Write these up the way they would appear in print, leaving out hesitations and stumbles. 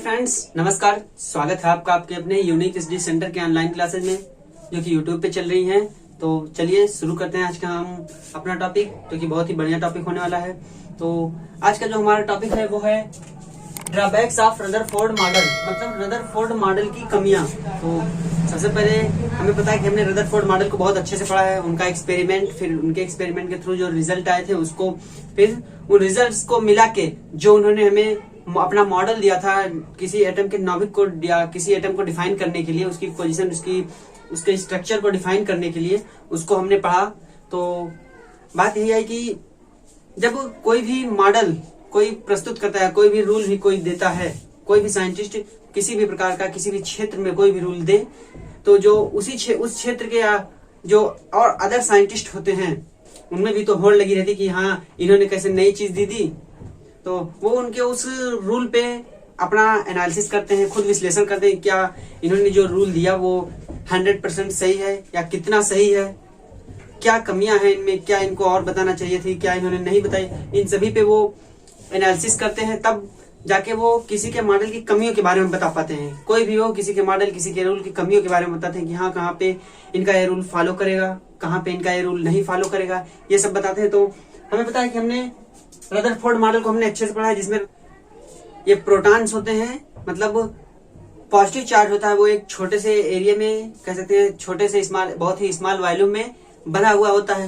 Friends, नमस्कार। स्वागत है आपका आपके अपने यूनिक एसडी सेंटर के ऑनलाइन क्लासेज में जो कि यूट्यूब पे चल रही हैं। तो चलिए शुरू करते हैं आज का हम अपना टॉपिक, जो कि बहुत ही बढ़िया टॉपिक होने वाला है। तो आज का जो हमारा टॉपिक है वो है ड्रॉबैक्स ऑफ रदरफोर्ड मॉडल, मतलब रदरफोर्ड मॉडल की कमियां। तो सबसे पहले हमें पता है कि हमने रदरफोर्ड मॉडल को बहुत अच्छे से पढ़ा है, उनका एक्सपेरिमेंट, फिर उनके एक्सपेरिमेंट के थ्रू जो रिजल्ट आए थे उसको, फिर उन रिजल्ट्स को मिला के जो उन्होंने हमें अपना मॉडल दिया था किसी एटम के नाभिक को या किसी एटम को डिफाइन करने के लिए, उसकी पोजीशन, उसके स्ट्रक्चर को डिफाइन करने के लिए उसको हमने पढ़ा। तो बात यही है कि जब कोई भी मॉडल कोई प्रस्तुत करता है, कोई भी रूल भी कोई देता है, कोई भी साइंटिस्ट किसी भी प्रकार का किसी भी क्षेत्र में कोई भी रूल दे, तो जो उस क्षेत्र के जो और अदर साइंटिस्ट होते हैं उनमें भी तो होड़ लगी रहती कि हाँ इन्होंने कैसे नई चीज दी थी। तो वो उनके उस रूल पे अपना एनालिसिस करते हैं, खुद विश्लेषण करते हैं, क्या इन्होंने जो रूल दिया वो 100% सही है या कितना सही है, क्या कमियां हैं इनमें, क्या इनको और बताना चाहिए थी, क्या इन्होंने नहीं बताई। इन सभी पे वो एनालिसिस करते हैं, तब जाके वो किसी के मॉडल की कमियों के बारे में बता पाते हैं। कोई भी हो, किसी के मॉडल, किसी के रूल की कमियों के बारे में बताते हैं कि हाँ कहाँ पे इनका ये रूल फॉलो करेगा, कहाँ पे इनका ये रूल नहीं फॉलो करेगा, ये सब बताते हैं। तो हमें पता है कि हमने रदरफोर्ड मॉडल को हमने अच्छे से पढ़ा है, जिसमें ये प्रोटॉन्स होते हैं, मतलब पॉजिटिव चार्ज होता है, वो एक छोटे से एरिया में, कह सकते हैं छोटे से स्मॉल, बहुत ही स्मॉल वॉल्यूम में बना हुआ होता है,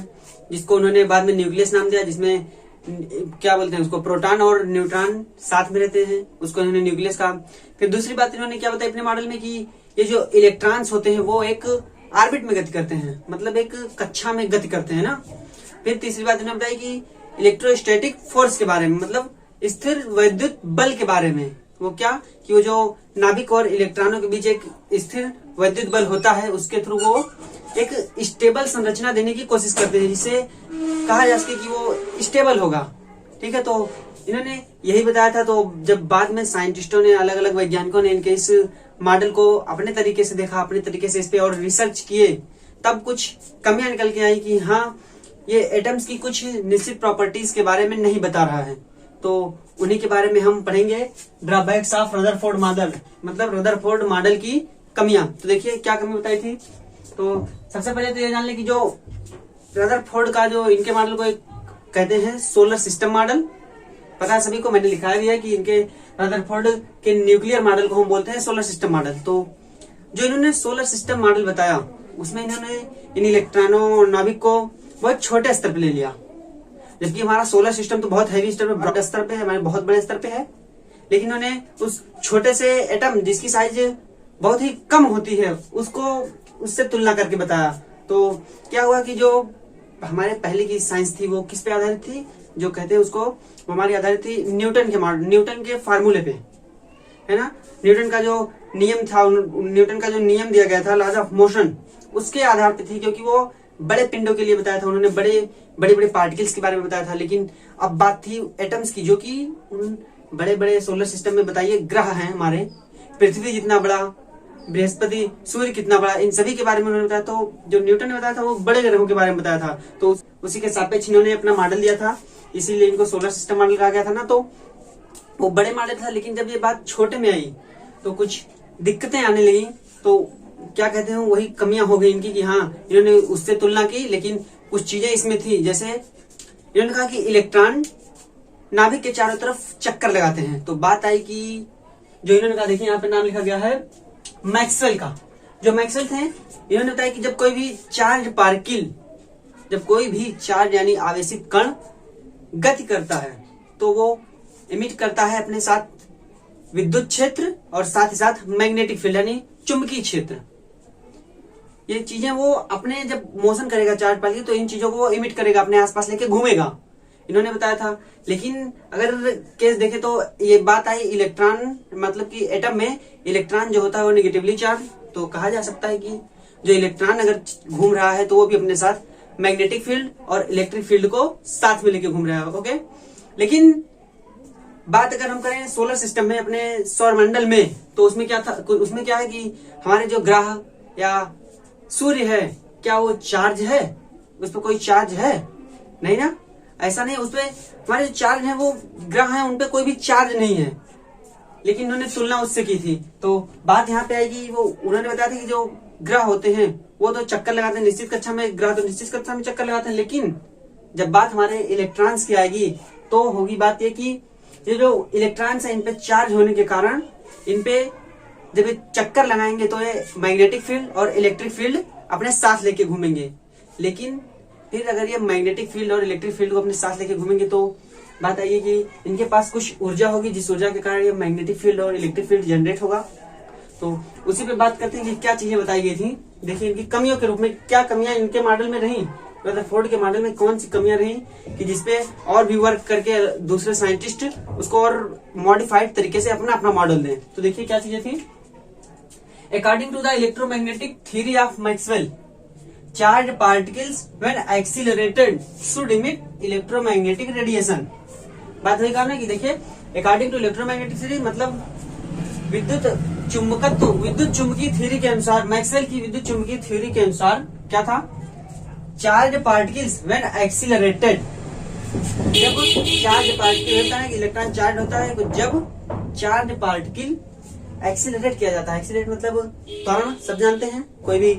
जिसको उन्होंने बाद में न्यूक्लियस नाम दिया, जिसमें क्या बोलते हैं उसको, प्रोटॉन और न्यूट्रॉन साथ में रहते हैं, उसको इन्होंने न्यूक्लियस कहा। फिर दूसरी बात इन्होंने क्या बताया अपने मॉडल में कि ये जो इलेक्ट्रॉन्स होते हैं वो एक ऑर्बिट में गति करते हैं, मतलब एक कक्षा में गति करते हैं ना। फिर तीसरी बात इन्होंने बताई कि इलेक्ट्रोस्टैटिक फोर्स के बारे में, मतलब स्थिर वैद्युत बल के बारे में। वो क्या कि वो जो नाभिक और इलेक्ट्रॉनों के बीच एक स्थिर वैद्युत बल होता है, उसके थ्रू वो एक स्टेबल संरचना देने की कोशिश करते हैं, जिससे कहा जा सके कि वो स्टेबल होगा। ठीक है, तो इन्होंने यही बताया था। तो जब बाद में साइंटिस्टों ने, अलग अलग वैज्ञानिकों ने इनके इस मॉडल को अपने तरीके से देखा, अपने तरीके से इस पे और रिसर्च किए, तब कुछ कमियां निकल के आई कि हाँ ये एटम्स की कुछ निश्चित प्रॉपर्टीज के बारे में नहीं बता रहा है। तो उन्हीं के बारे में हम पढ़ेंगे, ड्रॉबैक्स ऑफ रदरफोर्ड मॉडल, मतलब रदरफोर्ड मॉडल की कमियां। तो देखिए क्या कमी बताई थी। तो सबसे पहले तो ये जान ले कि जो रदरफोर्ड का जो इनके मॉडल को एक कहते हैं सोलर सिस्टम मॉडल, पता है सभी को, मैंने लिखा भी है कि इनके रदरफोर्ड के न्यूक्लियर मॉडल को हम बोलते हैं सोलर सिस्टम मॉडल। तो जो इन्होंने सोलर सिस्टम मॉडल बताया उसमें इन्होंने इन इलेक्ट्रॉनों और नाभिक को बहुत छोटे स्तर पे ले लिया, जबकि हमारा सोलर सिस्टम तो बहुत हैवी स्तर पे, बड़े स्तर पे है, हमारे बहुत बड़े स्तर पे है। लेकिन उन्होंने उस छोटे से एटम जिसकी साइज बहुत ही कम होती है उसको उससे तुलना करके बताया। तो क्या हुआ कि जो हमारे पहले की साइंस थी वो किस पे आधारित थी, जो कहते हैं उसको, वो हमारी आधारित थी न्यूटन के फार्मूले पे, है ना। न्यूटन का जो नियम था, न्यूटन का जो नियम दिया गया था, लॉज ऑफ मोशन, उसके आधार पे थी, क्योंकि वो बड़े पिंडों के लिए बताया था उन्होंने, बड़े पार्टिकल्स के बारे में बताया था। लेकिन अब बात थी एटम्स की, जो कि उन बड़े बड़े सोलर सिस्टम में बताइए ग्रह हैं हमारे, पृथ्वी जितना बड़ा, बृहस्पति, सूर्य कितना बड़ा, इन सभी के बारे में उन्होंने बताया। तो जो न्यूटन ने बताया था वो बड़े ग्रहों के बारे में बताया था, तो उसी के सापेक्ष इन्होंने अपना मॉडल दिया था, इसीलिए इनको सोलर सिस्टम मॉडल कहा गया था ना। तो वो बड़े मॉडल था, लेकिन जब ये बात छोटे में आई तो कुछ दिक्कतें आने लगी। तो क्या कहते हैं, वही कमियां हो गई इनकी कि हाँ इन्होंने उससे तुलना की, लेकिन कुछ चीजें इसमें थी। जैसे इन्होंने कहा कि इलेक्ट्रॉन नाभिक के चारों तरफ चक्कर लगाते हैं। तो बात आई कि जो इन्होंने कहा, देखिए यहाँ पे नाम लिखा गया है मैक्सवेल का। जो मैक्सवेल थे, इन्होंने बताया कि जब कोई भी चार्ज पार्टिकल, जब कोई भी चार्ज यानी आवेशित कण गति करता है तो वो इमिट करता है अपने साथ विद्युत क्षेत्र और साथ ही साथ मैग्नेटिक फील्ड यानी चुंबकीय क्षेत्र। ये चीजें वो अपने जब मोशन करेगा चार्ज पार्टिकल, तो इन चीजों को वो इमिट करेगा, अपने आसपास लेके घूमेगा, इन्होंने बताया था। लेकिन अगर केस देखे तो ये बात आई इलेक्ट्रॉन, मतलब कि एटम में इलेक्ट्रॉन जो होता है वो नेगेटिवली चार्ज, तो कहा जा सकता है कि जो इलेक्ट्रॉन अगर घूम रहा है तो वो भी अपने साथ मैग्नेटिक फील्ड और इलेक्ट्रिक फील्ड को साथ में लेके घूम रहा है। ओके, लेकिन बात अगर हम करें सोलर सिस्टम में, अपने सौरमंडल में, तो उसमें क्या था, उसमें क्या है कि हमारे जो ग्रह या सूर्य है, क्या वो चार्ज है, उस पर कोई चार्ज है? नहीं ना, ऐसा नहीं। उस पर हमारे जो चार्ज है, वो ग्रह हैं, उन पे कोई भी चार्ज नहीं है। लेकिन उन्होंने तुलना उससे की थी। तो बात यहाँ पे आएगी, वो उन्होंने बताया था कि जो ग्रह होते हैं वो तो चक्कर लगाते हैं निश्चित कक्षा में, ग्रह तो निश्चित कक्षा में चक्कर लगाते हैं, लेकिन जब बात हमारे इलेक्ट्रॉन्स की आएगी तो होगी बात ये कि ये जो इलेक्ट्रॉन्स है इन पे चार्ज होने के कारण इन पे जब ये चक्कर लगाएंगे तो ये मैग्नेटिक फील्ड और इलेक्ट्रिक फील्ड अपने साथ लेके घूमेंगे। लेकिन फिर अगर ये मैग्नेटिक फील्ड और इलेक्ट्रिक फील्ड को अपने साथ लेके घूमेंगे तो बात आई है कि इनके पास कुछ ऊर्जा होगी, जिस ऊर्जा के कारण ये मैग्नेटिक फील्ड और इलेक्ट्रिक फील्ड जनरेट होगा। तो उसी पे बात करते हैं कि क्या चीजें बताई गई थी। देखिए इनकी कमियों के रूप में क्या कमियां इनके मॉडल में रही, रदरफोर्ड के मॉडल में कौन सी कमियां रही कि जिसपे और भी वर्क करके दूसरे साइंटिस्ट उसको और मॉडिफाइड तरीके से अपना अपना मॉडल दें। तो देखिए क्या चीजें थी। According to the electromagnetic theory of Maxwell, charge particles when accelerated should emit electromagnetic radiation. बात वही कारण है कि देखिए अकॉर्डिंग टू इलेक्ट्रोमैग्नेटिक थ्योरी मतलब विद्युत चुंबकीय थ्योरी के अनुसार, मैक्सवेल की विद्युत चुंबकीय थ्योरी के अनुसार क्या था, चार्ज पार्टिकल्स व्हेन एक्सीलरेटेड, जब चार्ज पार्टिकल होता है, इलेक्ट्रॉन चार्ज होता है, तो जब चार्ज पार्टिकल एक्सीलरेट किया जाता है, एक्सीलरेट मतलब त्वरण, सब जानते हैं, कोई भी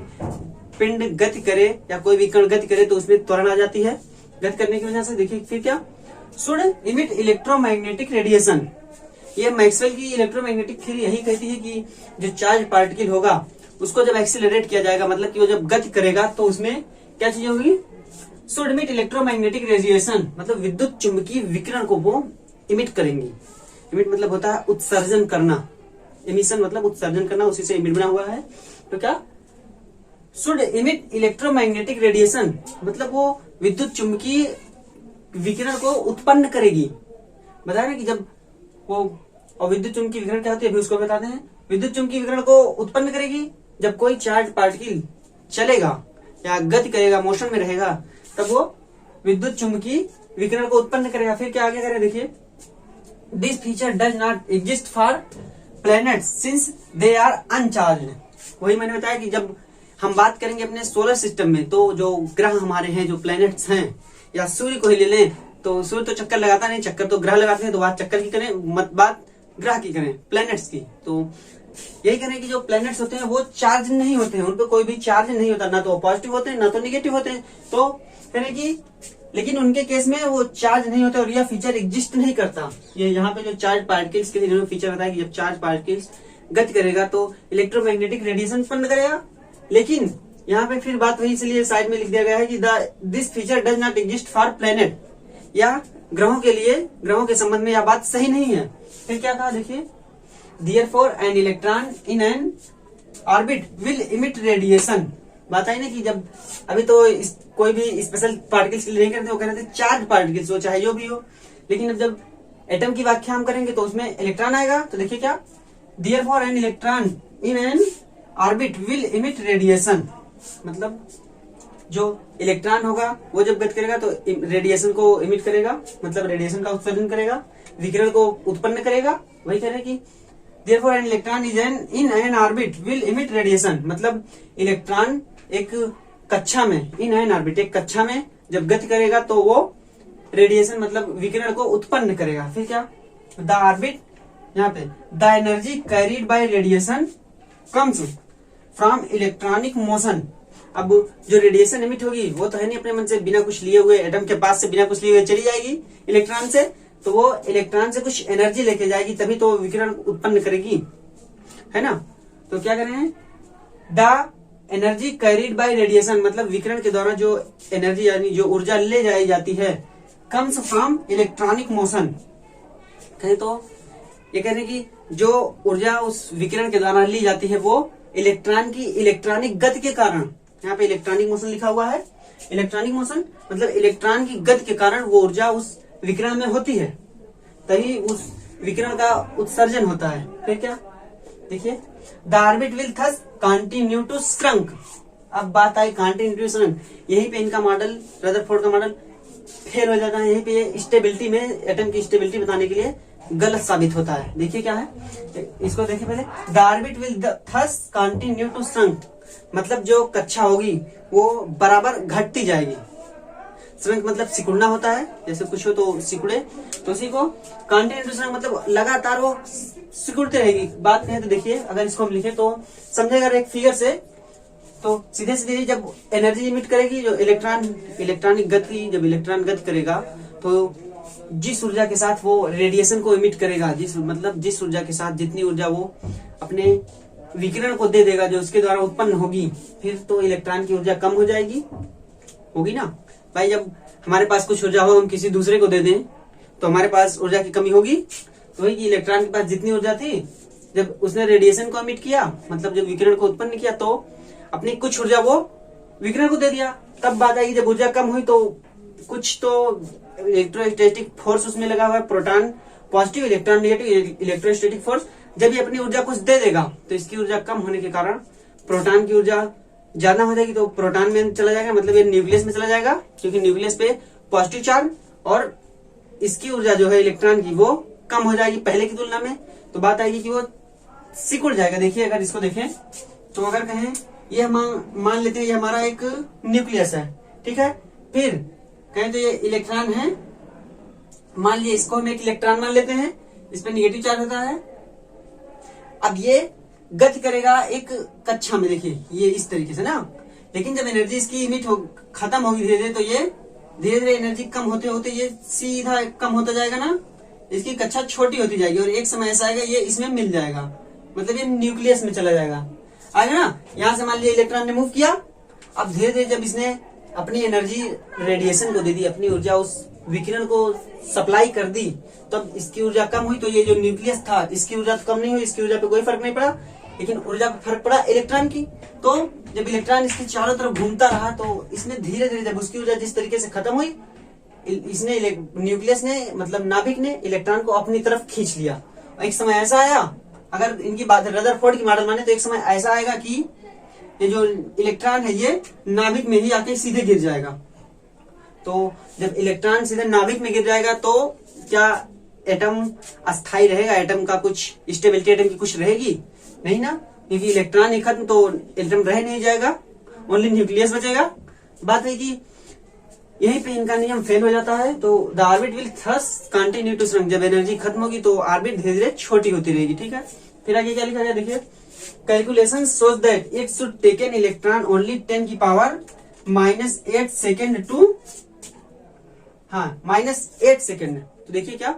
पिंड गति करे या कोई भी कण गति करे तो उसमें त्वरण आ जाती है, गति करने की वजह से। देखिए फिर क्या, शुड इमिट इलेक्ट्रोमैग्नेटिक रेडिएशन। ये मैक्सवेल की इलेक्ट्रोमैग्नेटिक थ्योरी यही कहती है कि जो चार्ज पार्टिकल होगा उसको जब एक्सीलरेट किया जाएगा, मतलब कि वो जब गति करेगा तो उसमें क्या चीज होगी, शुड इमिट इलेक्ट्रोमैग्नेटिक रेडिएशन, मतलब विद्युत चुंबकीय विकिरण को वो इमिट करेंगी। इमिट मतलब होता है उत्सर्जन करना, इमिशन मतलब उत्सर्जन करना, उसी से इमिट बना हुआ है। तो क्या, शुड इमिट इलेक्ट्रोमैग्नेटिक रेडिएशन मतलब वो विद्युत चुंबकीय विकिरण को उत्पन्न करेगी। बताया ना कि जब वो, और विद्युत चुंबकीय विकिरण क्या होती है अभी उसको बताते हैं। विद्युत चुंबकीय विकिरण को उत्पन्न करेगी जब कोई चार्ज पार्टिकल चलेगा या गति करेगा, मोशन में रहेगा, तब वो विद्युत चुंबकीय विकिरण को उत्पन्न करेगा। फिर क्या आगे करें, देखिए this feature does not exist for planets since they are uncharged. वही मैंने बताया कि जब हम बात करेंगे अपने सोलर सिस्टम में तो जो ग्रह हमारे हैं, जो प्लैनेट्स हैं, या सूर्य को ही ले लें तो सूर्य तो चक्कर लगाता नहीं, चक्कर तो ग्रह लगाते हैं, तो बात चक्कर की करें, मत बात ग्रह की करें, प्लैनेट्स की। तो यही करें कि जो प्लैनेट्स होते हैं वो चार्ज नहीं होते हैं, उन पर कोई भी चार्ज नहीं होता, ना तो पॉजिटिव होते हैं ना तो निगेटिव होते हैं। तो करें कि लेकिन उनके केस में वो चार्ज नहीं होता और यह फीचर एग्जिस्ट नहीं करता। ये यहाँ पे जो चार्ज पार्टिकल्स के लिए इन्होंने फीचर बताया कि जब चार्ज पार्टिकल्स गति करेगा तो इलेक्ट्रोमैग्नेटिक रेडिएशन उत्पन्न करेगा। लेकिन यहाँ पे फिर बात वही, इसलिए साइड में लिख दिया गया है कि this feature does not exist for planet, या ग्रहों के लिए, ग्रहों के संबंध में यह बात सही नहीं है। फिर क्या कहा, देखिए therefore an electron in an orbit will emit radiation। बात आई ना कि जब अभी तो कोई भी स्पेशल पार्टिकल्स के लिए नहीं करते, वो कहते हैं चार्ज पार्टिकल्स, वो चाहे जो भी हो। लेकिन अब जब एटम की व्याख्या हम करेंगे तो उसमें इलेक्ट्रॉन आएगा। तो देखिए क्या, therefore an electron in an orbit will emit radiation, मतलब जो इलेक्ट्रॉन होगा वो जब गति करेगा तो रेडिएशन को इमिट करेगा, मतलब रेडिएशन का उत्सर्जन करेगा, विकिरण को उत्पन्न करेगा। वही कह रहे हैं कि therefore an electron is in an orbit will emit radiation, मतलब इलेक्ट्रॉन एक कक्षा में, in an orbit एक कक्षा में जब गति करेगा तो वो रेडिएशन मतलब विकिरण को उत्पन्न करेगा। फिर क्या, द ऑर्बिट, यहाँ पे the energy carried bye radiation comes from electronic motion. अब जो रेडिएशन इमिट होगी वो तो है नहीं अपने मन से, बिना कुछ लिए हुए, एटम के पास से बिना कुछ लिए हुए चली जाएगी इलेक्ट्रॉन से, तो वो इलेक्ट्रॉन से कुछ एनर्जी लेके जाएगी तभी तो विकिरण उत्पन्न करेगी, है ना। तो क्या कर रहे हैं, the energy carried bye radiation मतलब विकिरण के द्वारा जो एनर्जी यानी जो ऊर्जा ले जाई जाती है, कम्स फ्रॉम इलेक्ट्रॉनिक मोशन। कहें तो ये कह रहे हैं कि जो ऊर्जा उस विकिरण के द्वारा ली जाती है वो इलेक्ट्रॉन की इलेक्ट्रॉनिक गति के कारण, यहाँ पे इलेक्ट्रॉनिक मोशन लिखा हुआ है, इलेक्ट्रॉनिक मोशन मतलब इलेक्ट्रॉन की गति के कारण वो ऊर्जा उस विकिरण में होती है, तभी उस विकिरण का उत्सर्जन होता है। फिर क्या, देखिए the orbit will thus continue to shrink. अब बात आई कंटिन्यू टू श्रंक, यहीं पे इनका मॉडल, रदरफोर्ड का मॉडल फेल हो जाता है। यहीं पे ये स्टेबिलिटी में, एटम की स्टेबिलिटी बताने के लिए गलत साबित होता है। देखिए क्या है, इसको देखिए पहले, the orbit will thus continue to shrink मतलब जो कक्षा होगी वो बराबर घटती जाएगी। श्रंक मतलब सिकुड़ना होता है, जैसे कुछ हो तो सिकुड़े, तो उसी को कंटिन्यूटी श्रंक मतलब लगातार वो सिकुड़ते रहेगी। बात कहें तो देखिए, अगर इसको हम लिखे तो समझेगा एक फिगर से, तो सीधे सीधे जब एनर्जी इमिट करेगी जो इलेक्ट्रॉनिक गति, जब इलेक्ट्रॉन गति करेगा तो जिस ऊर्जा के साथ वो रेडिएशन को इमिट करेगा, जिस ऊर्जा के साथ जितनी ऊर्जा वो अपने विकिरण को दे देगा जो उसके द्वारा उत्पन्न होगी, फिर तो इलेक्ट्रॉन की ऊर्जा कम हो जाएगी, होगी ना भाई। जब हमारे पास कुछ ऊर्जा हो, हम किसी दूसरे को दे दें तो हमारे पास ऊर्जा की कमी होगी। तो वही कि इलेक्ट्रॉन के पास जितनी ऊर्जा थी, जब उसने रेडिएशन को इमिट किया, मतलब जब विकिरण को उत्पन्न किया, तो अपनी कुछ ऊर्जा वो विकिरण को दे दिया। तब बात आएगी जब ऊर्जा कम हुई तो कुछ तो इलेक्ट्रोस्टैटिक फोर्स उसमें लगा हुआ है, proton positive, electron negative, electrostatic force. जब ये अपनी ऊर्जा कुछ दे देगा तो इसकी ऊर्जा कम होने के कारण प्रोटॉन की ऊर्जा ज्यादा हो जाएगी, तो प्रोटॉन में चला जाएगा, मतलब ये न्यूक्लियस में चला जाएगा, क्योंकि न्यूक्लियस पे पॉजिटिव चार्ज, और इसकी ऊर्जा जो है इलेक्ट्रॉन की वो कम हो जाएगी पहले की तुलना में। तो बात आएगी कि वो सिकुड़ जाएगा। देखिए अगर इसको देखें तो अगर कहें ये हम मान लेते हैं ये हमारा एक न्यूक्लियस है, ठीक है, फिर कहें तो ये इलेक्ट्रॉन है, मान लीजिए इसको हम एक इलेक्ट्रॉन मान लेते हैं, इस पे नेगेटिव चार्ज होता है। अब ये गति करेगा एक कक्षा में, देखिए ये इस तरीके से ना, लेकिन जब एनर्जी इसकी इमिट खत्म होगी धीरे धीरे, तो ये धीरे धीरे एनर्जी कम होते होते ये सीधा कम होता जाएगा ना, इसकी कक्षा छोटी होती जाएगी, और एक समय ऐसा आएगा ये इसमें मिल जाएगा, मतलब ये न्यूक्लियस में चला जाएगा, आएगा ना। यहाँ से मान लीजिए इलेक्ट्रॉन ने मूव किया, अब धीरे धीरे जब इसने अपनी एनर्जी रेडिएशन को दे दी, अपनी ऊर्जा उस विकिरण को सप्लाई कर दी, तब इसकी ऊर्जा कम हुई, तो ये जो न्यूक्लियस था इसकी ऊर्जा तो कम नहीं हुई, इसकी ऊर्जा पे कोई फर्क नहीं पड़ा, लेकिन ऊर्जा पे फर्क पड़ा इलेक्ट्रॉन की। तो जब इलेक्ट्रॉन इसके चारों तरफ घूमता रहा, तो इसने धीरे धीरे जब उसकी ऊर्जा जिस तरीके से खत्म हुई, इसने न्यूक्लियस ने मतलब नाभिक ने इलेक्ट्रॉन को अपनी तरफ खींच लिया। एक समय ऐसा आया, अगर इनकी बात रदरफोर्ड की मॉडल माने, तो एक समय ऐसा आएगा कि ये जो इलेक्ट्रॉन है ये नाभिक में ही आके सीधे गिर जाएगा। तो जब इलेक्ट्रॉन सीधे नाभिक में गिर जाएगा तो क्या एटम अस्थायी रहेगा? एटम का कुछ स्टेबिलिटी एटम की कुछ रहेगी नहीं ना, क्योंकि इलेक्ट्रॉन ही खत्म तो एटम रह नहीं जाएगा, ओनली न्यूक्लियस बचेगा। बात है कि यहीं पे इनका नियम फेल हो जाता है। तो the orbit will thus continue to shrink, जब एनर्जी खत्म होगी तो ऑर्बिट धीरे धीरे छोटी होती रहेगी, ठीक है। फिर आगे क्या लिखा गया देखिए, calculation shows that it should take an electron only 10 की पावर -8 सेकेंड टू -8 सेकेंड। तो देखिए क्या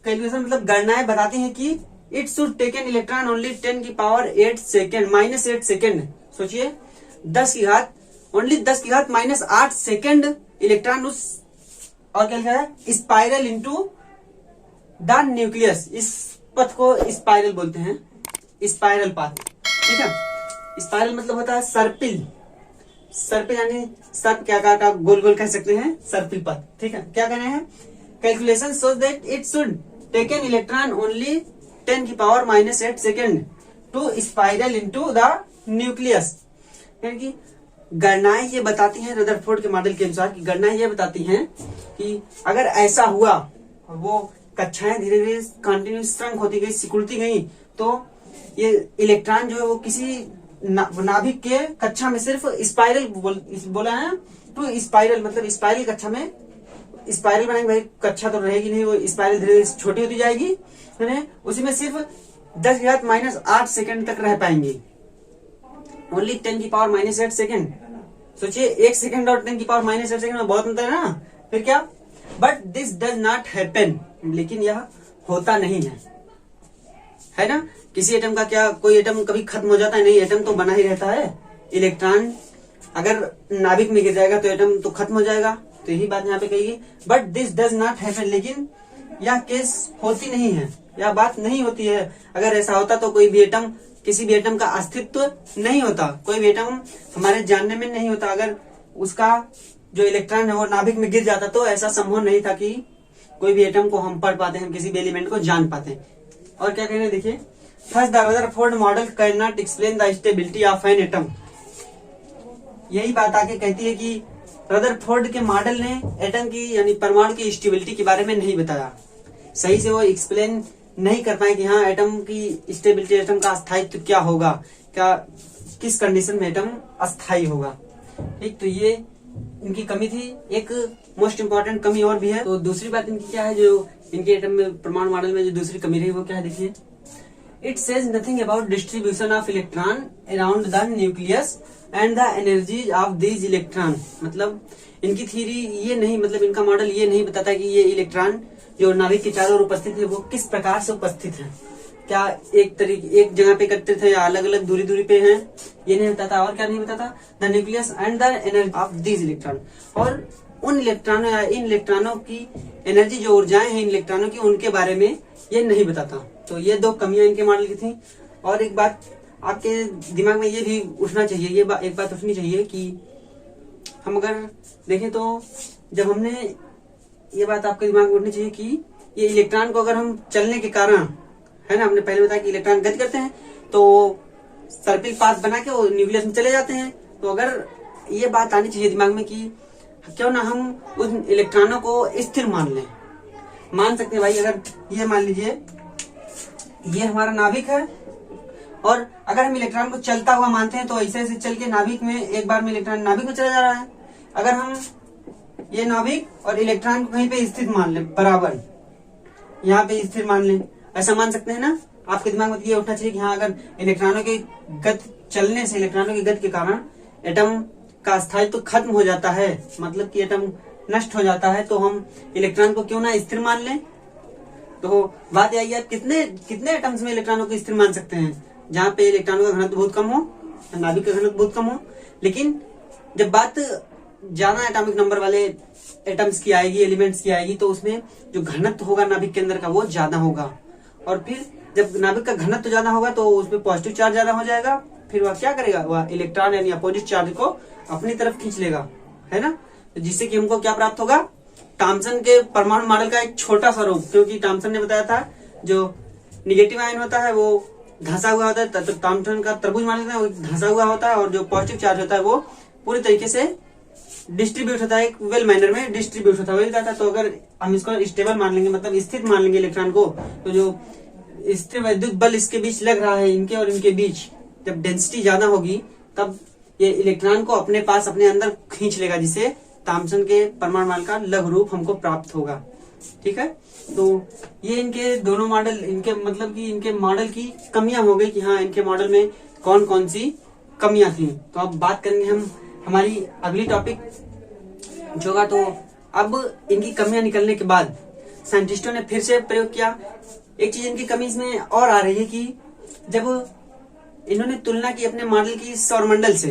कैलकुलेशन मतलब गणनाएं बताती हैं कि it should take an electron only 10 की पावर 8 सेकेंड -8 सेकेंड। सोचिए 10 की घात ओनली 10 की घात -8 सेकेंड इलेक्ट्रॉन उस, और क्या लिखा है, स्पाइरल इनटू द न्यूक्लियस। इस पथ को स्पाइरल बोलते हैं, स्पाइरल पाथ, ठीक है। स्पाइरल मतलब होता है सर्पिल, सर्पिल यानी सर्प क्या का गोल गोल कह सकते हैं, सर्पिल पथ, ठीक है। क्या कहना है, calculation shows that it should take an electron only 10 की power -8 second to spiral into the nucleus. यानी गणनाएं ये बताती हैं, रदरफोर्ड के मॉडल के अनुसार की गणनाएं ये बताती हैं कि अगर ऐसा हुआ और वो कक्षाएं धीरे धीरे कंटिन्यूस श्रंक होती गई, सिकुड़ती गई, तो ये इलेक्ट्रॉन जो है वो किसी नाभिक के कक्षा में सिर्फ स्पाइरल बोला है, तो स्पाइरल मतलब स्पाइरल कक्षा में स्पाइरल बनाएंगे भाई, कक्षा तो रहेगी नहीं, वो स्पाइरल धीरे धीरे छोटी होती जाएगी, उसी में सिर्फ 10 की घात -8 सेकेंड तक रह पाएंगे, ओनली 10 की पावर -8 सेकेंड। सोचिए 1 सेकेंड और 10 की पावर -8 सेकेंड में बहुत अंतर है ना। फिर क्या, but this does not happen, लेकिन यह होता नहीं है ना। किसी एटम का क्या कोई एटम कभी खत्म हो जाता है? नहीं, एटम तो बना ही रहता है। इलेक्ट्रॉन अगर नाभिक में गिर जाएगा तो एटम तो खत्म हो जाएगा, तो यही बात यहाँ पे कही, but this does not happen, लेकिन यह केस होती नहीं है, यह बात नहीं होती है। अगर ऐसा होता तो कोई भी एटम, किसी भी एटम का अस्तित्व नहीं होता, कोई भी एटम हमारे जानने में नहीं होता। अगर उसका जो इलेक्ट्रॉन है वो नाभिक में गिर जाता तो ऐसा संभव नहीं था कि कोई भी एटम को हम पढ़ पाते हैं, किसी भी एलिमेंट को जान पाते हैं। और क्या कहने देखिए, thus the Rutherford model can not explain the stability of an atom. यही बात आके कहती है कि रदरफोर्ड के मॉडल ने एटम की यानी परमाणु की स्टेबिलिटी के बारे में नहीं बताया, सही से वो एक्सप्लेन नहीं कर पाए कि हाँ एटम की स्टेबिलिटी, एटम का अस्थायित्व क्या होगा, क्या किस कंडीशन में एटम अस्थायी होगा, ठीक। तो ये इनकी कमी थी। एक मोस्ट इम्पोर्टेंट कमी और भी है। तो दूसरी बात इनकी क्या है, जो इनके एटम में परमाणु मॉडल में जो दूसरी कमी रही वो क्या है, देखिए, it says nothing about distribution of electron around the nucleus and the energies of these electron. मतलब इनकी थ्योरी ये नहीं, मतलब इनका मॉडल ये नहीं बताता कि ये इलेक्ट्रॉन जो नाभिक के चारों ओर उपस्थित है वो किस प्रकार से उपस्थित है, क्या एक जगह पे एकत्रित है या अलग अलग दूरी पे हैं, ये नहीं बताता। और क्या नहीं बताता, the nucleus and the energy of these electron, और उन इलेक्ट्रॉनों या इन इलेक्ट्रॉनों की एनर्जी, जो ऊर्जाएं हैं इन इलेक्ट्रॉनों की, उनके बारे में ये नहीं बताता। तो ये दो कमियां इनके मॉडल की थी। और एक बात आपके दिमाग में ये भी उठना चाहिए, एक बात उठनी चाहिए कि हम अगर देखें तो जब हमने ये बात आपके दिमाग में उठनी चाहिए कि ये इलेक्ट्रॉन को अगर हम चलने के कारण, है ना, हमने पहले बताया कि इलेक्ट्रॉन गति करते हैं तो सर्पिल पाथ बना के वो न्यूक्लियस में चले जाते हैं। तो अगर ये बात आनी चाहिए दिमाग में कि क्यों ना हम उन इलेक्ट्रॉनों को स्थिर मान लें। मान सकते हैं भाई, अगर ये मान लीजिए ये हमारा नाभिक है, और अगर हम इलेक्ट्रॉन को चलता हुआ मानते हैं तो ऐसे ऐसे चल के नाभिक में एक बार में इलेक्ट्रॉन नाभिक में चला जा रहा है। अगर हम ये नाभिक और इलेक्ट्रॉन को कहीं पे स्थित मान लें, बराबर यहाँ पे स्थिर मान लें, ऐसा मान सकते हैं ना। आपके दिमाग में ये उठना चाहिए कि हाँ, अगर इलेक्ट्रॉनों के गति चलने से, इलेक्ट्रॉनों की गति के कारण एटम का स्थायित्व खत्म हो जाता है, मतलब कि एटम नष्ट हो जाता है, तो हम इलेक्ट्रॉन को क्यों ना स्थिर मान लें। तो बात यही है, कितने एटम्स में इलेक्ट्रॉनों को स्थिर मान सकते हैं, जहाँ पे इलेक्ट्रॉनों का घनत्व बहुत कम हो, नाभिक का घनत्व बहुत कम हो। लेकिन जब बात ज्यादा एटॉमिक नंबर वाले एटम्स की आएगी, एलिमेंट्स की आएगी, तो उसमें जो घनत्व होगा नाभिक के अंदर का वो ज्यादा होगा। और फिर जब नाभिक का घनत्व ज्यादा होगा तो उसमें पॉजिटिव चार्ज ज्यादा हो जाएगा। फिर वह क्या करेगा, वह इलेक्ट्रॉन यानी अपोजिट चार्ज को अपनी तरफ खींच लेगा, है ना। तो जिससे कि हमको क्या प्राप्त होगा, थॉम्सन के परमाणु मॉडल का एक छोटा सा रूप। क्योंकि थॉम्सन ने बताया था जो निगेटिव आयन होता है वो धंसा हुआ होता है, तो थॉम्सन का तरबूज मॉडल है वो धंसा हुआ होता है, और जो पॉजिटिव चार्ज होता है वो पूरी तरीके से डिस्ट्रीब्यूट होता है, एक वेल मैनर में डिस्ट्रीब्यूट होता है, वही जाता है। तो अगर हम इसको स्टेबल मान लेंगे, मतलब स्थिर मान लेंगे इलेक्ट्रॉन को, तो जो स्थिर वैद्युत बल इसके बीच लग रहा है, इनके और इनके बीच, जब डेंसिटी ज्यादा होगी तब ये इलेक्ट्रॉन को अपने पास, अपने अंदर खींच लेगा, जिससे थॉम्सन के परमाणु मॉडल का लघु रूप हमको प्राप्त होगा। ठीक है, तो ये इनके दोनों मॉडल, इनके मतलब कि इनके मॉडल की कमियां हो गई कि हाँ, इनके मॉडल में कौन कौन सी कमियां थी। तो अब बात करेंगे हम हमारी अगली टॉपिक जो होगा। तो अब इनकी कमियां निकलने के बाद साइंटिस्टों ने फिर से प्रयोग किया। एक चीज इनकी कमी इसमें और आ रही है कि जब इन्होंने तुलना की अपने मॉडल की सौरमंडल से,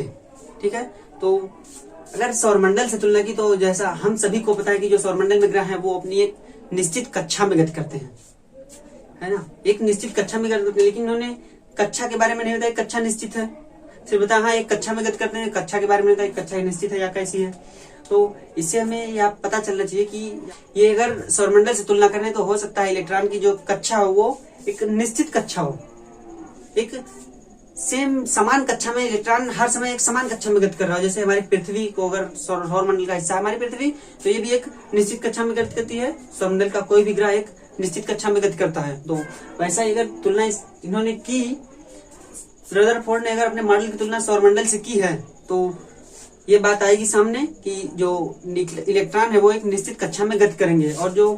ठीक है, तो अगर सौरमंडल से तुलना की तो जैसा हम सभी को पता है कि जो सौरमंडल में ग्रह हैं वो अपनी एक निश्चित कक्षा में गति करते हैं, है ना, एक निश्चित कक्षा में गति करते हैं। लेकिन इन्होंने कक्षा के बारे में नहीं बताया कक्षा निश्चित है, सिर्फ बताया हाँ एक कक्षा में गति करते हैं, कक्षा के बारे में बताया कक्षा निश्चित है या कैसी है। तो इससे हमें यह पता चलना चाहिए कि ये अगर सौरमंडल से तुलना करें तो हो सकता है इलेक्ट्रॉन की जो कक्षा हो वो एक निश्चित कक्षा हो, एक सेम समान कक्षा में इलेक्ट्रॉन हर समय एक समान कक्षा में गति कर रहा हो। जैसे हमारी पृथ्वी को, अगर सौरमंडल का हिस्सा है हमारी पृथ्वी, तो ये भी एक निश्चित कक्षा में गति करती है। सौरमंडल का कोई भी ग्रह एक निश्चित कक्षा में गति करता है। तो वैसा ही अगर तुलना इन्होंने की, रदरफोर्ड ने अगर अपने मॉडल की तुलना सौरमंडल से की है, तो ये बात आएगी सामने कि जो इलेक्ट्रॉन है वो एक निश्चित कक्षा में गति करेंगे, और जो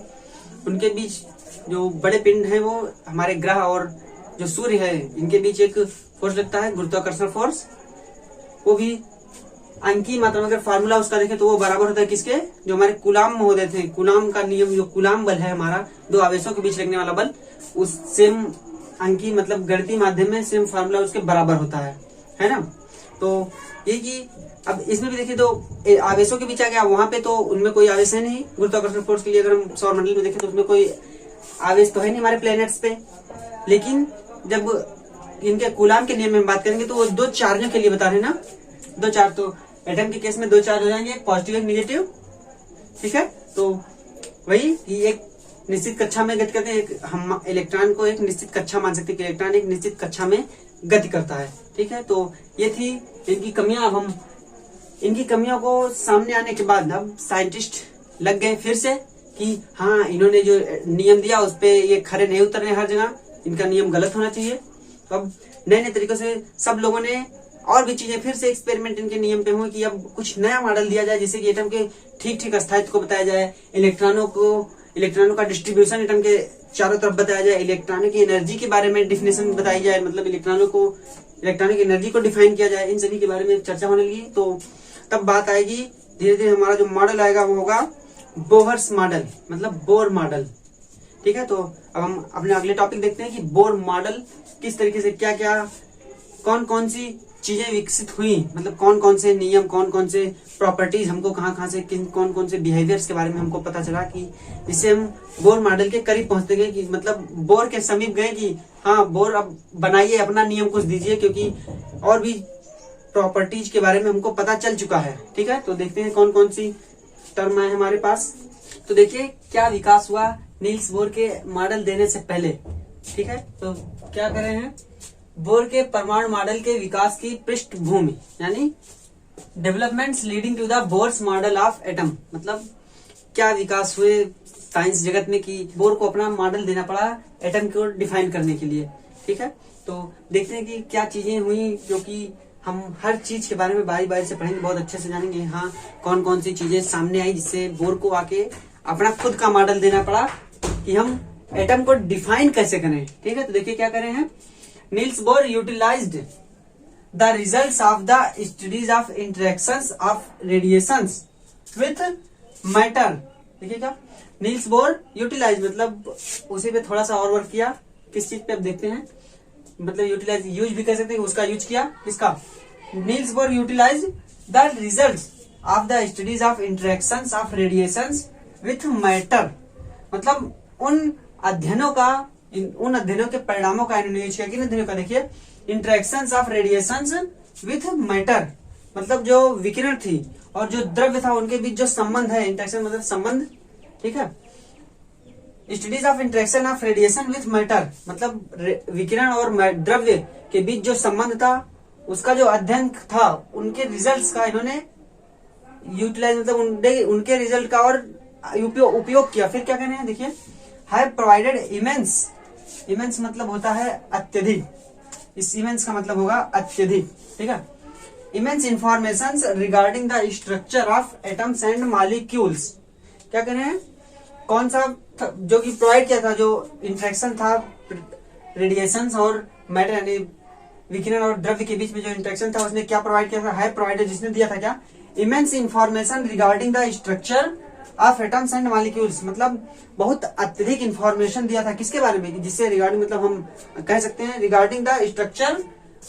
उनके बीच जो बड़े पिंड है वो हमारे ग्रह और जो सूर्य है इनके बीच एक फोर्स लगता है, गुरुत्वाकर्षण फोर्स। वो भी अंकीय मात्रा में अगर फार्मूला उसका देखें तो वो बराबर होता है किसके, जो हमारे कूलाम महोदय थे, कूलाम का नियम, जो कूलाम बल है हमारा दो आवेशों के बीच लगने वाला बल, उस सेम अंकीय मतलब गणितीय माध्यम में सेम फार्मूला उसके बराबर होता है ना। तो ये कि अब इसमें भी देखिए तो आवेशों के बीच आ गया, वहां पे तो उनमें कोई आवेश है नहीं गुरुत्वाकर्षण फोर्स के लिए। अगर हम सौरमंडल में देखें तो उसमें कोई आवेश तो है नहीं हमारे प्लैनेट्स पे। लेकिन जब इनके कूलाम के नियम में बात करेंगे तो वो दो चार्जों के लिए बता रहे हैं ना, दो चार्ज। तो एटम के केस में दो चार्ज हो जाएंगे, एक पॉजिटिव एक निगेटिव, ठीक है। तो वही एक निश्चित कक्षा में गति करते हैं, हम इलेक्ट्रॉन को एक निश्चित कक्षा मान सकते हैं कि इलेक्ट्रॉन एक निश्चित कक्षा में गति करता है, ठीक है। तो ये थी इनकी कमियां। अब हम इनकी कमियों को सामने आने के बाद अब साइंटिस्ट लग गए फिर से कि हाँ, इन्होंने जो नियम दिया उस पे ये खरे नहीं उतर रहे हर जगह, इनका नियम गलत होना चाहिए। तो अब नए नए तरीकों से सब लोगों ने और भी चीजें फिर से एक्सपेरिमेंट इनके नियम पे हुए कि अब कुछ नया मॉडल दिया जाए जिससे कि एटम के ठीक ठीक स्थायित्व को बताया जाए, इलेक्ट्रॉनों का डिस्ट्रीब्यूशन एटम के चारों तरफ बताया जाए, इलेक्ट्रॉनों की एनर्जी के बारे में डिफिनेशन बताई जाए, मतलब इलेक्ट्रॉनों की एनर्जी को डिफाइन किया जाए। इन सभी के बारे में चर्चा होने लगी। तो तब बात आएगी धीरे धीरे हमारा जो मॉडल आएगा वो होगा बोहर्स मॉडल, मतलब बोर मॉडल। ठीक है, तो अब हम अपने अगले टॉपिक देखते हैं कि बोर मॉडल किस तरीके से क्या क्या कौन कौन सी चीजें विकसित हुई, मतलब कौन कौन से नियम, कौन कौन से प्रॉपर्टीज हमको कहाँ से कौन कौन से बिहेवियर्स के बारे में हमको पता चला कि जिससे हम बोर मॉडल के करीब पहुंचते गए, कि मतलब बोर के समीप गए कि हाँ बोर अब बनाइए, अपना नियम कुछ दीजिए, क्योंकि और भी प्रॉपर्टीज के बारे में हमको पता चल चुका है। ठीक है, तो देखते हैं कौन कौन सी टर्म है हमारे पास। तो देखिए क्या विकास हुआ नील्स बोर के मॉडल देने से पहले। ठीक है, तो क्या कर रहे हैं, बोर के परमाणु मॉडल के विकास की पृष्ठभूमि, यानी developments leading to the Bohr's model of atom, मतलब क्या विकास हुए साइंस जगत में कि बोर को अपना मॉडल देना पड़ा एटम को डिफाइन करने के लिए। ठीक है, तो देखते हैं कि क्या चीजें हुई, क्योंकि हम हर चीज के बारे में बारी बारी से पढ़ेंगे, बहुत अच्छे से जानेंगे हाँ कौन कौन सी चीजें सामने आई जिससे बोर को आके अपना खुद का मॉडल देना पड़ा कि हम एटम को डिफाइन कैसे करें। ठीक है, तो देखिए क्या करें हैं, Niels Bohr utilized the results of the studies of interactions of radiations with matter. देखिए क्या नील्स बोर यूटिलाइज, मतलब उसी पे थोड़ा सा और वर्क किया। किस चीज पे अब देखते हैं, मतलब यूटिलाइज यूज भी कर सकते हैं, उसका यूज किया किसका, Niels Bohr utilize the results of the studies of interactions of radiations with matter, मतलब उन अध्ययनों के परिणामों का इन्होंने यूज किया। किन अध्ययनों का, देखिए interactions of radiations with matter, मतलब जो विकिरण थी और जो द्रव्य था उनके बीच जो संबंध है, इंटरेक्शन मतलब संबंध। ठीक है, studies of interaction of radiation with matter, मतलब विकिरण और द्रव्य के बीच जो संबंध था उसका जो अध्ययन था, उनके रिजल्ट्स का इन्होंने यूटिलाइज, मतलब उनके रिजल्ट का और उपयोग किया। फिर क्या कहने हैं, देखिए हैव प्रोवाइडेड इमेंस मतलब होता है अत्यधिक, इस इमेंस का मतलब होगा अत्यधिक। ठीक है, immense information regarding the structure of atoms and molecules. क्या कह रहे हैं, कौन सा जो कि प्रोवाइड किया था, जो इंटरेक्शन था रेडिएशन और मैटर यानी विकिरण और द्रव्य के बीच में जो इंटरेक्शन था, उसने क्या प्रोवाइड किया था, है प्रोवाइडेड, जिसने दिया था क्या, immense information regarding the structure of atoms and molecules, मतलब बहुत अत्यधिक इंफॉर्मेशन दिया था किसके बारे में, जिससे रिगार्डिंग मतलब हम कह सकते हैं regarding the structure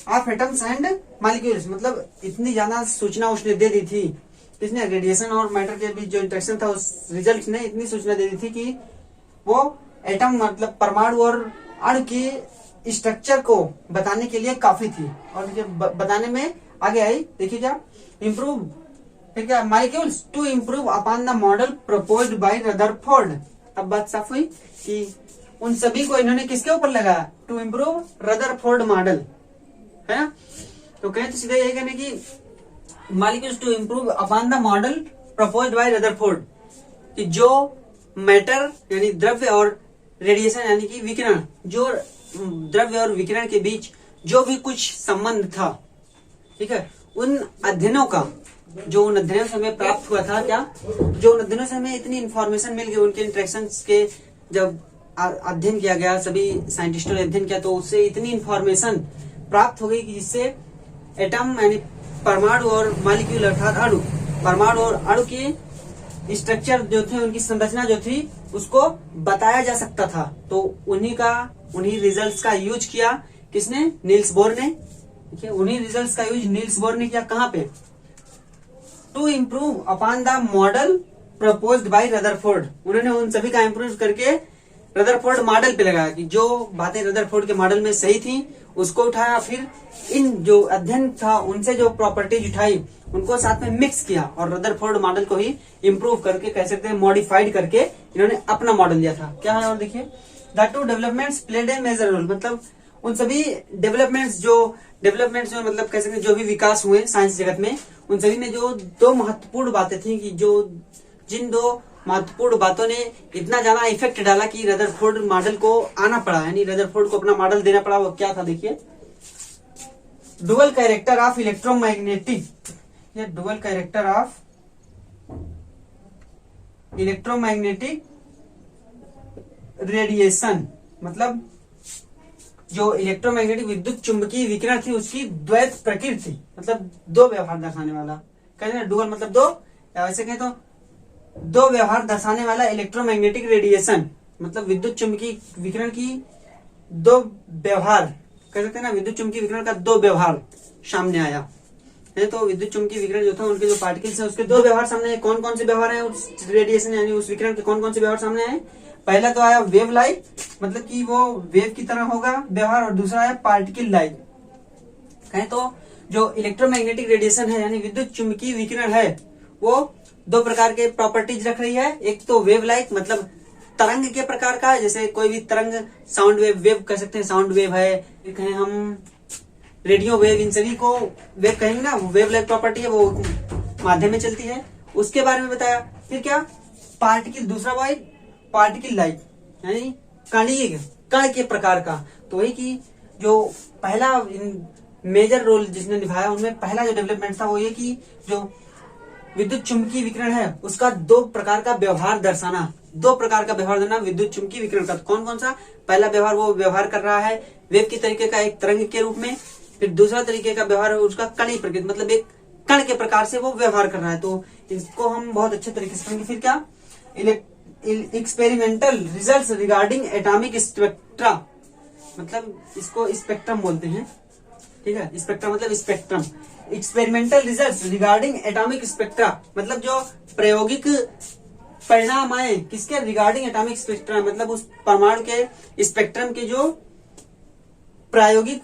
of atoms and molecules, मतलब इतनी ज्यादा सूचना उसने दे दी थी, किसने, रेडिएशन और मैटर के बीच जो इंटरेक्शन था उस रिजल्ट ने इतनी सूचना दे दी थी कि वो एटम मतलब परमाणु और अणु की स्ट्रक्चर को बताने के लिए काफी थी। और देखिए बताने में आगे आई, देखिए क्या, इम्प्रूव, ठीक है, molecules to improve upon the model proposed by Rutherford. अब बात साफ हुई कि उन सभी को इन्होंने किसके ऊपर लगाया, टू इम्प्रूव रदरफोर्ड मॉडल, है ना। तो कहें तो सीधा यही कहने की molecules to improve upon the model proposed by Rutherford, कि जो मैटर यानी द्रव्य और रेडिएशन यानी कि विकिरण, जो द्रव्य और विकिरण के बीच जो भी कुछ संबंध था, ठीक है, उन अध्ययनों का, जो उन अध्ययनों से हमें प्राप्त हुआ था, क्या, जो उन अध्ययनों से हमें इतनी इंफॉर्मेशन मिल गई, उनके इंटरेक्शंस के जब अध्ययन किया गया, सभी साइंटिस्टों ने अध्ययन किया, तो उससे इतनी इंफॉर्मेशन प्राप्त हो गई कि जिससे एटम यानी परमाणु और मॉलिक्यूल अर्थात अणु, परमाणु और अणु की स्ट्रक्चर जो थे, उनकी संरचना जो थी, उसको बताया जा सकता था। तो उन्हीं रिजल्ट्स का यूज किया किसने, नील्स बोर ने। देखिए उन्हीं रिजल्ट्स का यूज नील्स बोर ने किया, कहाँ पे, to improve upon the model proposed by Rutherford. उन्होंने उन सभी का इम्प्रूव करके रदरफोर्ड मॉडल पे लगाया कि जो बातें रदरफोर्ड के मॉडल में सही थी उसको उठाया, फिर इन जो अध्ययन था उनसे जो प्रॉपर्टीज उठाई उनको साथ में मिक्स किया और रदरफोर्ड मॉडल को ही इम्प्रूव करके, कह सकते हैं मॉडिफाइड करके, इन्होंने अपना मॉडल लिया था। क्या है, और देखिए the two developments played a major role, मतलब उन सभी डेवलपमेंट्स में मतलब कह सकते हैं जो भी विकास हुए साइंस जगत में, उन सभी में जो दो महत्वपूर्ण बातें थी, कि जिन दो महत्वपूर्ण बातों ने इतना ज्यादा इफेक्ट डाला कि रदरफोर्ड मॉडल को आना पड़ा, यानी रदरफोर्ड को अपना मॉडल देना पड़ा, वो क्या था, देखिए डुअल कैरेक्टर ऑफ इलेक्ट्रोमैग्नेटिक, ये dual character of electromagnetic radiation, मतलब जो इलेक्ट्रोमैग्नेटिक विद्युत चुंबकीय विकिरण थी उसकी द्वैत प्रकृति, मतलब दो व्यवहार दर्शाने वाला। कहते हैं डुअल मतलब दो, या वैसे कहें तो दो व्यवहार दर्शाने वाला इलेक्ट्रोमैग्नेटिक रेडिएशन, मतलब विद्युत चुंबकीय विकिरण की दो व्यवहार, कह सकते हैं ना, विद्युत चुंबकीय विकिरण का दो व्यवहार सामने आया है। तो विद्युत चुंबकीय विकिरण जो था उनके जो पार्टिकल्स है उसके दो व्यवहार सामने आए। कौन कौन से व्यवहार है उस रेडिएशन यानी उस विकिरण के कौन कौन से व्यवहार सामने आए? पहला तो आया वेव लाइट, मतलब कि वो वेव की तरह होगा व्यवहार, और दूसरा है पार्टिकल लाइट। कहें तो जो इलेक्ट्रोमैग्नेटिक रेडिएशन है यानी विद्युत चुंबकीय विकिरण है वो दो प्रकार के प्रॉपर्टीज रख रही है। एक तो वेव लाइट मतलब तरंग के प्रकार का, जैसे कोई भी तरंग, साउंड वेव, वेव कह सकते हैं, साउंड वेव है, कहें हम रेडियो वेव, इन सभी को वेव कहेंगे ना, वेव लाइक प्रॉपर्टी है, वो माध्यम में चलती है, उसके बारे में बताया। फिर क्या पार्टिकल, दूसरा वाइट पार्टिकल लाइट यानी कणीय, कण के प्रकार का। तो वही की जो पहला मेजर रोल जिसने निभाया उनमें पहला जो डेवलपमेंट था वो ये कि जो विद्युत चुंबकीय विकिरण है उसका दो प्रकार का व्यवहार दर्शाना, दो प्रकार का व्यवहार देना विद्युत चुंबकीय विकिरण का। कौन कौन सा? पहला व्यवहार वो व्यवहार कर रहा है वेव के तरीके का एक तरंग के रूप में, फिर दूसरा तरीके का व्यवहार है उसका कणीय प्रकृति, मतलब एक कण के प्रकार से वो व्यवहार कर रहा है। तो इसको हम बहुत अच्छे तरीके से पढ़ेंगे। फिर क्या experimental results regarding atomic spectra, मतलब इसको स्पेक्ट्रम बोलते हैं, ठीक है, स्पेक्ट्रम मतलब spectrum. Experimental results regarding atomic spectra मतलब जो प्रायोगिक परिणाम आए किसके? रिगार्डिंग एटॉमिक स्पेक्ट्रम, मतलब उस परमाणु के स्पेक्ट्रम के जो प्रायोगिक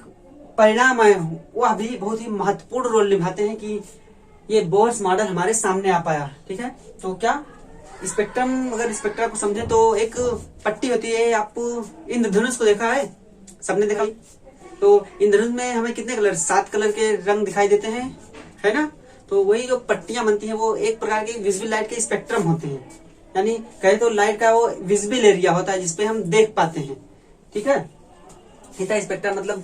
परिणाम आए वह भी बहुत ही महत्वपूर्ण रोल निभाते हैं कि ये बोर्स मॉडल हमारे सामने आ पाया। ठीक है, तो क्या स्पेक्ट्रम, अगर स्पेक्ट्रा को समझे तो एक पट्टी होती है, आप इंद्रधनुष को देखा है, सबने देखा, तो इंद्रधनुष में हमें कितने कलर, 7 कलर के रंग दिखाई देते हैं, है ना। तो वही जो पट्टियां बनती हैं वो एक प्रकार के विजिबल लाइट के स्पेक्ट्रम होते हैं, यानी कहे तो लाइट का वो विजिबल एरिया होता है जिसपे हम देख पाते हैं। ठीक है, इतना स्पेक्ट्रा मतलब,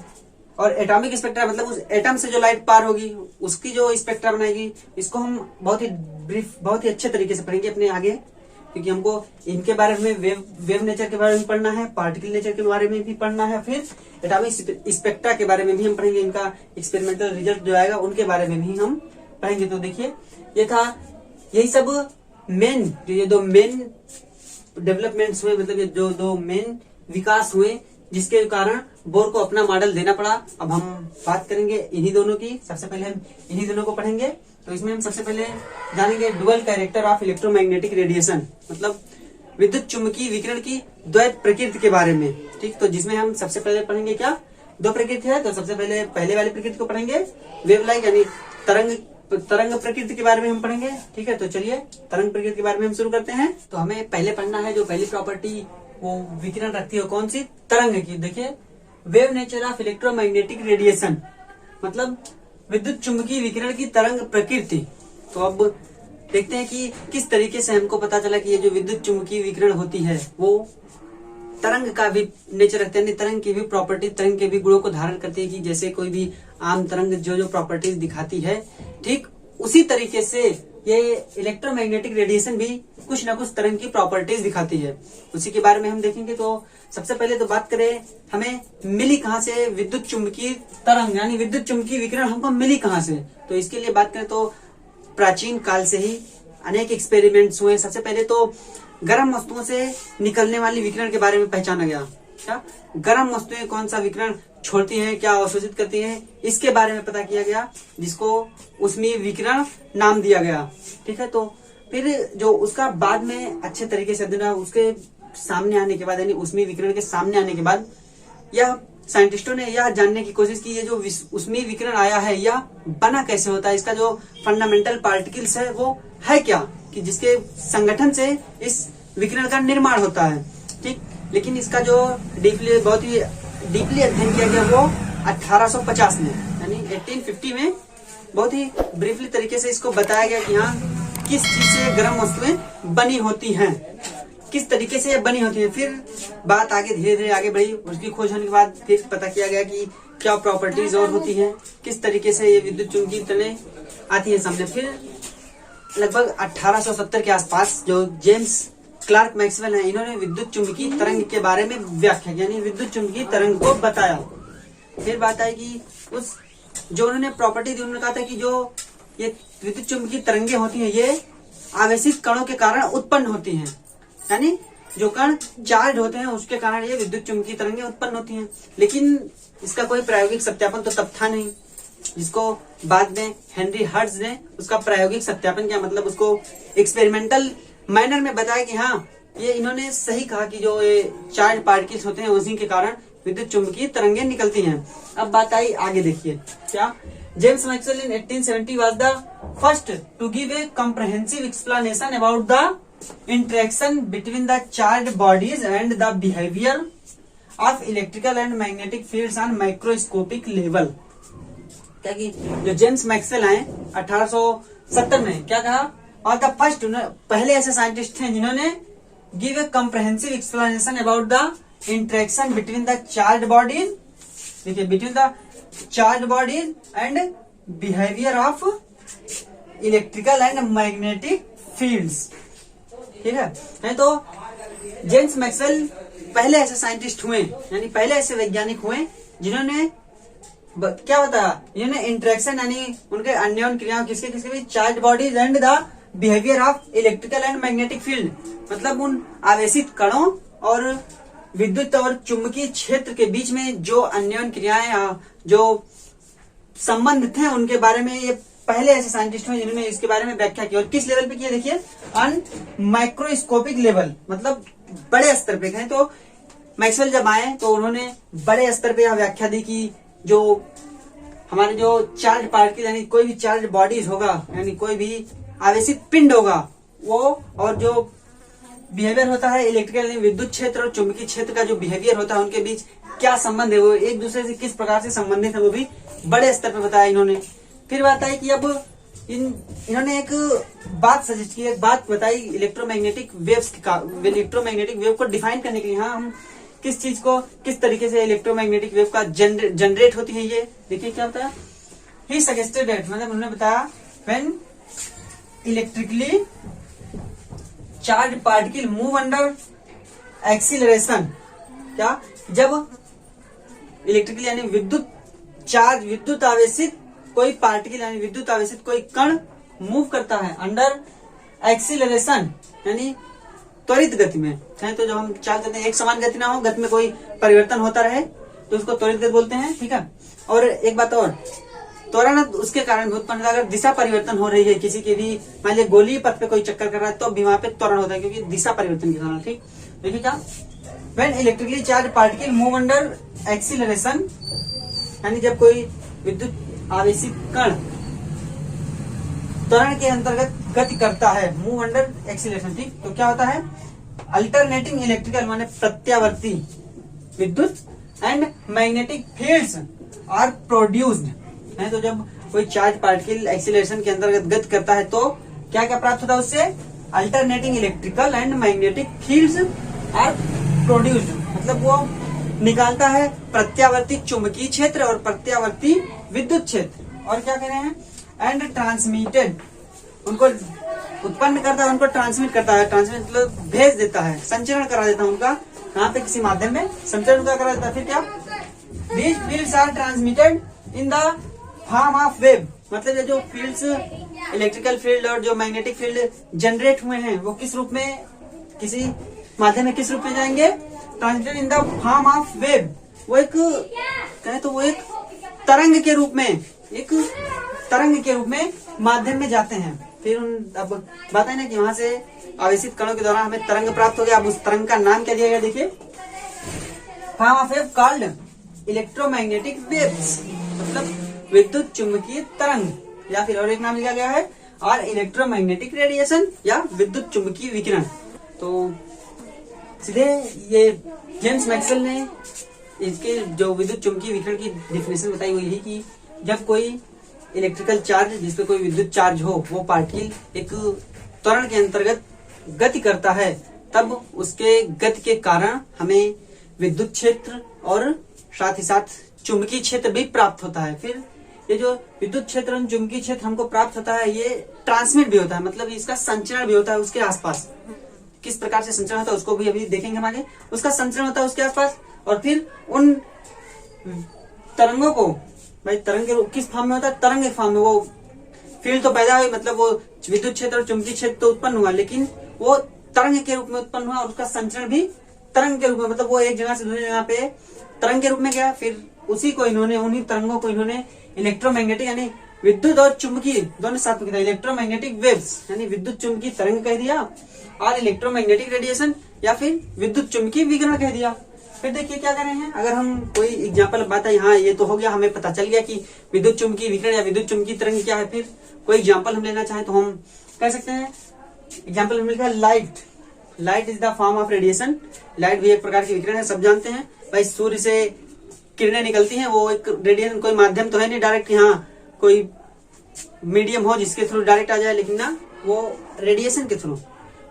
और एटॉमिक स्पेक्ट्रा मतलब उस एटम से जो लाइट पार होगी उसकी जो स्पेक्ट्रा बनाएगी। इसको हम बहुत ही ब्रीफ, बहुत ही अच्छे तरीके से पढ़ेंगे अपने आगे, क्योंकि हमको इनके बारे में वेव नेचर के बारे में पढ़ना है, पार्टिकल नेचर के बारे में भी पढ़ना है, फिर एटॉमिक स्पेक्ट्रा के बारे में भी हम पढ़ेंगे, इनका एक्सपेरिमेंटल रिजल्ट जो आएगा उनके बारे में भी हम पढ़ेंगे। तो देखिए ये था, यही सब मेन, ये दो मेन डेवलपमेंट्स हुए, मतलब ये जो दो मेन विकास हुए जिसके कारण बोर को अपना मॉडल देना पड़ा। अब हम बात करेंगे इन्हीं दोनों की। सबसे पहले हम इन्हीं दोनों को पढ़ेंगे। तो इसमें हम सबसे पहले जानेंगे dual character of electromagnetic radiation, मतलब विद्युत चुंबकीय विकिरण की द्वैत प्रकृति के बारे में। ठीक, तो जिसमें हम सबसे पहले पढ़ेंगे क्या, दो प्रकृति है, तो सबसे पहले वाली प्रकृति को पढ़ेंगे वेव लाइट यानी तरंग प्रकृति के बारे में हम पढ़ेंगे। ठीक है, तो चलिए तरंग प्रकृति के बारे में हम शुरू करते हैं। तो हमें पहले पढ़ना है जो पहली प्रॉपर्टी वो विकिरण रखती है, कौन सी? तरंग की। देखिए wave nature of electromagnetic radiation मतलब विद्युत चुंबकीय विकिरण की तरंग प्रकृति। तो अब देखते हैं कि किस तरीके से हमको पता चला कि ये जो विद्युत चुंबकीय विकिरण होती है वो तरंग का भी नेचर रखते हैं, तरंग की भी प्रॉपर्टी, तरंग के भी गुणों को धारण करती है कि जैसे कोई भी आम तरंग जो प्रॉपर्टीज दिखाती है, ठीक उसी तरीके से ये इलेक्ट्रोमैग्नेटिक रेडिएशन भी कुछ ना कुछ तरंग की प्रॉपर्टीज दिखाती है। उसी के बारे में हम देखेंगे। तो सबसे पहले तो बात करें हमें मिली कहाँ से विद्युत चुंबकीय तरंग यानी विद्युत चुंबकीय विकिरण हमको मिली कहाँ से? तो इसके लिए बात करें तो प्राचीन काल से ही अनेक एक्सपेरिमेंट्स हुए। सबसे पहले तो गर्म वस्तुओं से निकलने वाली विकिरण के बारे में पहचाना गया। क्या गर्म वस्तुएं कौन सा विकिरण छोड़ती हैं, क्या अवशोषित करती हैं, इसके बारे में पता किया गया, जिसको ऊष्मीय विकिरण नाम दिया गया। ठीक है, तो फिर जो उसका बाद में अच्छे तरीके से अध्ययन, उसके सामने आने के बाद यानी ऊष्मीय विकिरण के सामने आने के बाद यह साइंटिस्टों ने यह जानने की कोशिश की ये जो ऊष्मीय विकिरण आया है यह बना कैसे होता है, इसका जो फंडामेंटल पार्टिकल्स है वो है क्या, कि जिसके संगठन से इस विकिरण का निर्माण होता है। ठीक, लेकिन इसका जो बहुत ही डीपली अध्ययन किया गया वो 1850 में यानी 1850 में बहुत ही ब्रीफली तरीके से इसको बताया गया कि हाँ किस चीज से गर्म वस्तुएं बनी होती हैं। किस तरीके से ये बनी होती है। फिर बात आगे धीरे धीरे आगे बढ़ी, उसकी खोज होने के बाद फिर पता किया गया कि क्या प्रॉपर्टीज और होती हैं, किस तरीके से ये विद्युत चुंबकीय तरंगें आती है सामने। फिर लगभग 1870 के आसपास जो जेम्स क्लार्क मैक्सवेल हैं, इन्होंने विद्युत चुंबकीय तरंग के बारे में व्याख्या यानी विद्युत चुंबकीय तरंग को बताया। फिर बात आई कि उस जो उन्होंने प्रॉपर्टी दी, उन्होंने कहा था कि जो ये विद्युत चुंबकीय तरंगे होती हैं ये आवेशित कणों के कारण उत्पन्न होती हैं, यानी जो कण चार्ज होते हैं उसके कारण ये विद्युत चुंबकीय तरंगे उत्पन्न होती हैं। लेकिन इसका कोई प्रायोगिक सत्यापन तो तब था नहीं, जिसको बाद में हेनरी हर्ट्ज ने उसका प्रायोगिक सत्यापन किया, मतलब उसको एक्सपेरिमेंटल मैनर में बताया कि हाँ ये इन्होंने सही कहा कि जो ये चार्ज पार्टिकल्स होते हैं उसी के कारण विद्युत चुंबकीय तरंगें निकलती हैं। अब बात आई आगे, देखिए क्या James Maxwell in 1870 was the first to give a comprehensive explanation about the interaction between the charge bodies and the behaviour of electrical and magnetic fields on microscopic level. क्या कि जो जेम्स मैक्सवेल आए 1870 में क्या कहा, और the first पहले ऐसे साइंटिस्ट हैं जिन्होंने give a comprehensive explanation about the interaction between the charge bodies, देखिए between the charge bodies and behaviour of electrical and magnetic fields. ठीक है, तो जेम्स मैक्सवेल पहले ऐसे साइंटिस्ट हुए, यानी पहले ऐसे वैज्ञानिक हुए जिन्होंने क्या बताया, इन्होंने इंटरेक्शन यानी उनके अन्योन्य क्रियाओं किसके किसके बीच, charge bodies and the behaviour of electrical and magnetic field, मतलब उन आवेशित कणों और विद्युत और चुंबकीय क्षेत्र के बीच में जो अन्योन्य क्रियाएं जो संबंध थे उनके बारे में ये पहले ऐसे साइंटिस्ट हुए जिन्होंने इसके बारे में व्याख्या की। और किस लेवल पे किया, देखिए ऑन माइक्रोस्कोपिक लेवल, मतलब बड़े स्तर पे गए। तो मैक्सवेल जब आए तो उन्होंने बड़े स्तर पे यह व्याख्या दी कि जो हमारे जो चार्ज पार्टिकल यानी कोई भी चार्ज बॉडीज होगा, यानी कोई भी आवेशित पिंड होगा वो, और जो बिहेवियर होता है इलेक्ट्रिकल यानी विद्युत क्षेत्र और चुंबकीय क्षेत्र का जो बिहेवियर होता है उनके बीच क्या संबंध है, वो एक दूसरे से किस प्रकार से संबंधित है, वो भी बड़े स्तर पे बताया इन्होंने। फिर बात आई कि अब इन्होंने एक बात सजेस्ट की, एक बात बताई इलेक्ट्रोमैग्नेटिक वेव्स का, इलेक्ट्रोमैग्नेटिक वेव को डिफाइन करने के लिए। हाँ, हम किस चीज को किस तरीके से इलेक्ट्रोमैग्नेटिक वेव का जनरेट होती है, ये देखिए क्या बताया। ही सजेस्टेड दैट, मतलब उन्होंने बताया when electrically charge particle move under acceleration, क्या जब इलेक्ट्रिकली यानी विद्युत आवेशित कोई पार्टिकल यानी विद्युत आवेशित कोई कण मूव करता है अंडर एक्सीलरेशन यानी त्वरित गति में है, तो जब हम चाहते हैं एक समान गति ना हो, गति में कोई परिवर्तन होता रहे तो उसको त्वरित गति बोलते हैं। ठीक है, और एक बात और, त्वरण उसके कारण भी उत्पन्न होता है। अगर दिशा परिवर्तन हो रही है किसी के भी, मान लीजिए गोलीय पथ पे कोई चक्कर कर रहा है तो भी वहां पे त्वरण होता है क्योंकि दिशा परिवर्तन के कारण। ठीक, देखिए क्या, when electrically charge particle move under acceleration, यानी जब कोई विद्युत आवेशित कण त्वरण के अंतर्गत गति करता है, मूव अंडर एक्सीलरेशन। ठीक, तो क्या होता है, अल्टरनेटिंग इलेक्ट्रिकल माने प्रत्यावर्ती विद्युत and magnetic fields are produced है। तो जब कोई चार्ज पार्टिकल एक्सीलरेशन के अंतर्गत गति करता है तो क्या क्या प्राप्त होता है उससे, alternating electrical and magnetic fields are produced, मतलब वो निकालता है प्रत्यावर्ती चुंबकीय क्षेत्र और प्रत्यावर्ती विद्युत क्षेत्र। और क्या कह रहे हैं, एंड ट्रांसमिटेड, उनको उत्पन्न करता है, उनको ट्रांसमिट करता है, ट्रांसमिट मतलब भेज देता है, संचरण करा देता है उनका, यहाँ पे किसी माध्यम में संचरण उनका करा देता है। फिर क्या, these fields are transmitted in the form of wave, मतलब ये जो फील्ड्स इलेक्ट्रिकल फील्ड और जो मैग्नेटिक फील्ड जनरेट हुए हैं वो किस रूप में, किसी माध्यम में किस रूप में जाएंगे, transmitted in the form of wave, वो एक कहें तो वो एक तरंग के रूप में, एक तरंग के रूप में माध्यम में जाते हैं। फिर अब बात है ना कि वहां से आवेशित कणों के द्वारा हमें तरंग प्राप्त हो गया। अब उस तरंग का नाम क्या दिया गया, देखिए form of wave called electromagnetic waves, मतलब विद्युत चुंबकीय तरंग, या फिर और एक नाम लिया गया है और इलेक्ट्रोमैग्नेटिक रेडिएशन या विद्युत चुंबकीय विकिरण। तो सीधे ये जेम्स मैक्सवेल ने इसके जो विद्युत चुंबकीय विकिरण की डेफिनेशन बताई हुई है कि जब कोई इलेक्ट्रिकल चार्ज जिसपे कोई विद्युत चार्ज हो वो पार्टिकल एक त्वरण के अंतर्गत गति करता है तब उसके गति के कारण हमें विद्युत क्षेत्र और साथ ही साथ चुंबकीय क्षेत्र भी प्राप्त होता है। फिर ये जो विद्युत क्षेत्र और चुंबकीय क्षेत्र हमको प्राप्त होता है, ये ट्रांसमिट भी होता है, मतलब इसका संचरण भी होता है उसके आसपास। किस प्रकार से संचरण होता है उसको भी अभी देखेंगे हम आगे। उसका संचरण होता है उसके आसपास, और फिर उन तरंगों को, भाई तरंग के किस फॉर्म में होता है, तरंग के फॉर्म में। वो फील्ड तो पैदा हुई, मतलब वो विद्युत क्षेत्र और चुंबकीय क्षेत्र तो उत्पन्न हुआ, लेकिन वो तरंग के रूप में उत्पन्न हुआ और उसका संचरण भी तरंग के रूप में, मतलब वो एक जगह से दूसरी जगह पे तरंग के रूप में गया। फिर उसी को इन्होंने, उन्हीं तरंगों को इन्होंने इलेक्ट्रोमैग्नेटिक यानी विद्युत और चुंबकीय दोनों साथ में, इलेक्ट्रोमैग्नेटिक वेव्स यानी विद्युत चुंबकीय तरंग कह दिया, और इलेक्ट्रोमैग्नेटिक रेडिएशन या फिर विद्युत चुंबकीय विकिरण कह दिया। फिर देखिए क्या कर रहे हैं, अगर हम कोई एग्जाम्पल बताए, हाँ ये तो हो गया, हमें पता चल गया कि विद्युत चुंबकीय विकिरण या विद्युत चुंबकीय तरंग क्या है। फिर कोई एग्जाम्पल हम लेना चाहें तो हम कह सकते हैं, एग्जाम्पल हम लिखा light. Light is the form of radiation. Light भी एक प्रकार की विकिरण है, सब जानते हैं। भाई सूर्य से किरणें निकलती हैं, वो एक रेडिएशन, कोई माध्यम तो है नहीं डायरेक्ट, यहाँ कोई मीडियम हो जिसके थ्रू डायरेक्ट आ जाए, लेकिन ना वो रेडिएशन के थ्रू,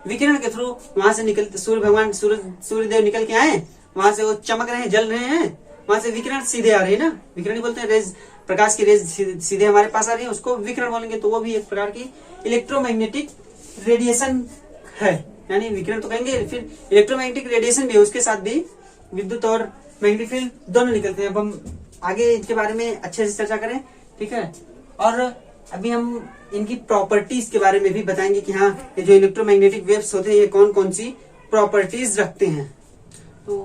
विकिरण के थ्रू वहां से निकलते, सूर्य भगवान, सूर्यदेव निकल के आए, वहां से वो चमक रहे हैं, जल रहे हैं, वहां से विकिरण सीधे आ रही है ना, विकिरण ही बोलते हैं, रेज, प्रकाश की रेज सीधे हमारे पास आ रही है, उसको विकिरण बोलेंगे। तो वो भी एक प्रकार की इलेक्ट्रोमैग्नेटिक रेडिएशन है, यानी विकिरण तो कहेंगे। फिर इलेक्ट्रोमैग्नेटिक रेडिएशन भी है, उसके साथ भी विद्युत और मैग्नेटिक फील्ड दोनों निकलते हैं। अब हम आगे इनके बारे में अच्छे से चर्चा करें, ठीक है। और अभी हम इनकी प्रॉपर्टीज के बारे में भी बताएंगे कि हाँ ये जो इलेक्ट्रोमैग्नेटिक वेव्स होते हैं ये कौन कौन सी प्रॉपर्टीज रखते हैं। तो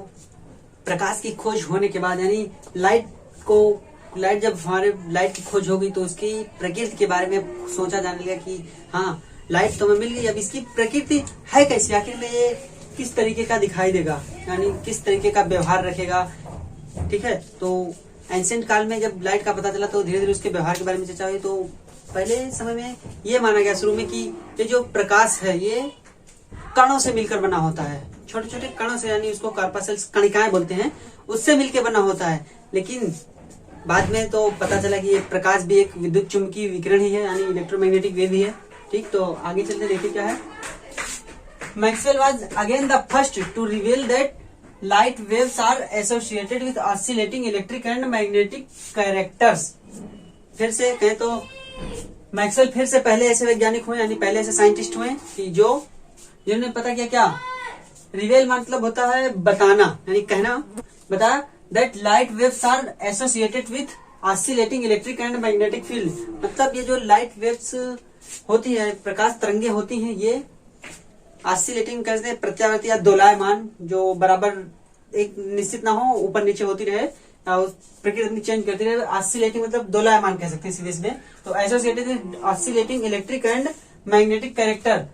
प्रकाश की खोज होने के बाद, यानी लाइट जब हमारे लाइट की खोज हो गई तो उसकी प्रकृति के बारे में सोचा जाने लगा कि हाँ लाइट तो हमें मिल गई, अब इसकी प्रकृति है कैसी, आखिर में ये किस तरीके का दिखाई देगा, यानी किस तरीके का व्यवहार रखेगा, ठीक है। तो एंशिएंट काल में जब लाइट का पता चला तो धीरे धीरे उसके व्यवहार के बारे में चर्चा हुई। तो पहले समय में ये माना गया शुरू में कि ये जो प्रकाश है ये कणों से मिलकर बना होता है, छोटे छोटे कणों से, यानी उसको कार्पासेल्स, कणिकाएं बोलते हैं, उससे मिलकर बना होता है। लेकिन बाद में तो पता चला कि ये प्रकाश भी एक विद्युत चुंबकीय विकिरण ही है, यानी इलेक्ट्रोमैग्नेटिक वेव ही है, ठीक। तो आगे चलते देखिए क्या है। Maxwell was again the first to reveal that light waves are associated with oscillating electric and magnetic characters. फिर से कहें तो मैक्सवेल फिर से पहले ऐसे वैज्ञानिक हुए, यानी पहले ऐसे साइंटिस्ट हुए कि जिन्होंने पता किया, क्या रिवेल मतलब होता है बताना, यानी कहना, बताया that light waves are associated with oscillating electric and magnetic field. मतलब ये जो लाइट वेव्स होती है, प्रकाश तरंगे होती हैं, ये ऑसिलेटिंग कहते हैं, प्रत्यावर्ती या दोलायमान, जो बराबर एक निश्चित ना हो, ऊपर नीचे होती रहे, प्रकृति अपनी चेंज करती रहे। ऑसिलेटिंग मतलब दोलायमान कह सकते हैं सीधे सीधे। तो associated with oscillating electric and magnetic character,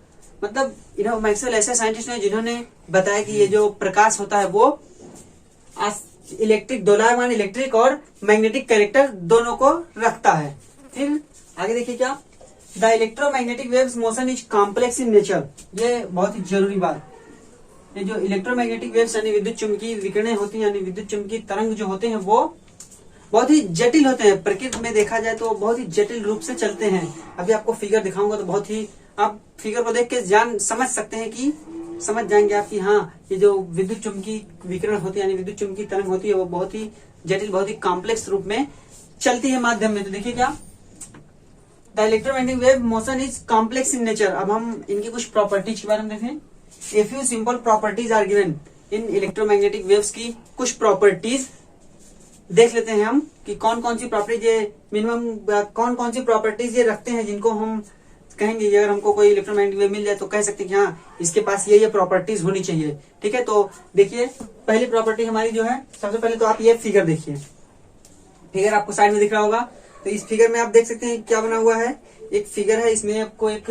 मतलब मैक्सवेल ऐसे साइंटिस्ट हैं जिन्होंने बताया कि ये जो प्रकाश होता है वो इलेक्ट्रिक, दोलायमान इलेक्ट्रिक और मैग्नेटिक कैरेक्टर दोनों को रखता है। फिर आगे देखिए क्या, the electromagnetic waves motion is complex in nature. ये बहुत ही जरूरी बात, ये जो इलेक्ट्रोमैग्नेटिक वेव्स यानी विद्युत चुंबकीय विकिरणें होती हैं, यानी विद्युत चुंबकीय तरंग जो होते हैं वो बहुत ही जटिल होते हैं। प्रकृति में देखा जाए तो बहुत ही जटिल रूप से चलते हैं। अभी आपको फिगर दिखाऊंगा तो बहुत ही, आप फिगर को देख के समझ सकते हैं कि समझ जाएंगे आप कि हाँ ये जो विद्युत चुंबकीय विकिरण होती है, यानी विद्युत चुंबकीय तरंग होती है, वो बहुत ही जटिल, बहुत ही कॉम्प्लेक्स रूप में चलती है माध्यम में। तो देखिए क्या, the electromagnetic wave motion is complex in nature. अब हम इनकी कुछ प्रॉपर्टीज के बारे में देखें। A few simple properties are given in electromagnetic waves की कुछ प्रॉपर्टीज देख लेते हैं हम कि कौन कौन सी प्रॉपर्टीज ये मिनिमम, कौन कौन सी प्रॉपर्टीज ये रखते हैं जिनको हम कहेंगे अगर हमको कोई इलेक्ट्रोमैग्नेटिक वेव मिल जाए तो कह सकते हैं कि हाँ इसके पास ये प्रॉपर्टीज होनी चाहिए, ठीक है। तो देखिए पहली प्रॉपर्टी हमारी जो है, सबसे पहले तो आप ये फिगर देखिए, फिगर आपको साइड में दिख रहा होगा। तो इस फिगर में आप देख सकते हैं क्या बना हुआ है, एक फिगर है, इसमें आपको एक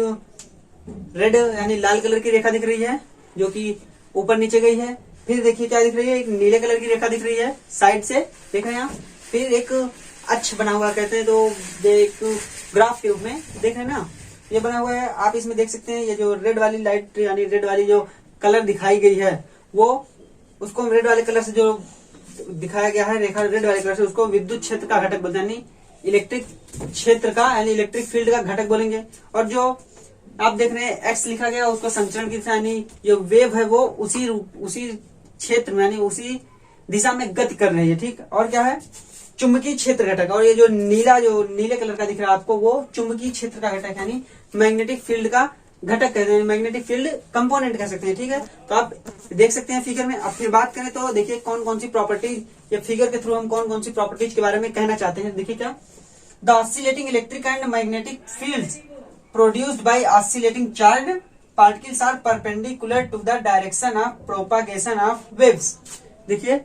रेड यानी लाल कलर की रेखा दिख रही है जो कि ऊपर नीचे गई है। फिर देखिए क्या दिख रही है, एक नीले कलर की रेखा दिख रही है साइड से, देख रहे हैं आप। फिर एक अक्ष बना हुआ कहते हैं, तो एक ग्राफ के रूप में देख रहे हैं ना, ये बना हुआ है। आप इसमें देख सकते हैं ये जो रेड वाली लाइट यानी रेड वाली जो कलर दिखाई गई है वो, उसको रेड वाले कलर से जो दिखाया गया है रेखा रेड वाले कलर से, उसको विद्युत क्षेत्र का घटक बोलते हैं, यानी इलेक्ट्रिक क्षेत्र का यानी इलेक्ट्रिक फील्ड का घटक बोलेंगे। और जो आप देख रहे हैं एक्स लिखा गया, उसको संचरण की दिशा यानी जो वेव है वो उसी क्षेत्र में यानी उसी दिशा में गति कर रही है। ठीक, और क्या है, चुंबकीय क्षेत्र घटक। और ये जो नीले कलर का दिख रहा है आपको, वो चुंबकीय क्षेत्र का घटक यानी मैग्नेटिक फील्ड का घटक कहते हैं, मैग्नेटिक फील्ड कंपोनेंट कह सकते हैं। ठीक है, तो आप देख सकते हैं फिगर में। अब फिर बात करें तो देखिए कौन कौन सी प्रॉपर्टीज या फिगर के थ्रू हम कौन कौन सी प्रॉपर्टीज के बारे में कहना चाहते हैं। देखिए क्या, the oscillating electric and magnetic fields produced by oscillating charge particles are perpendicular to the direction of propagation of waves. देखिए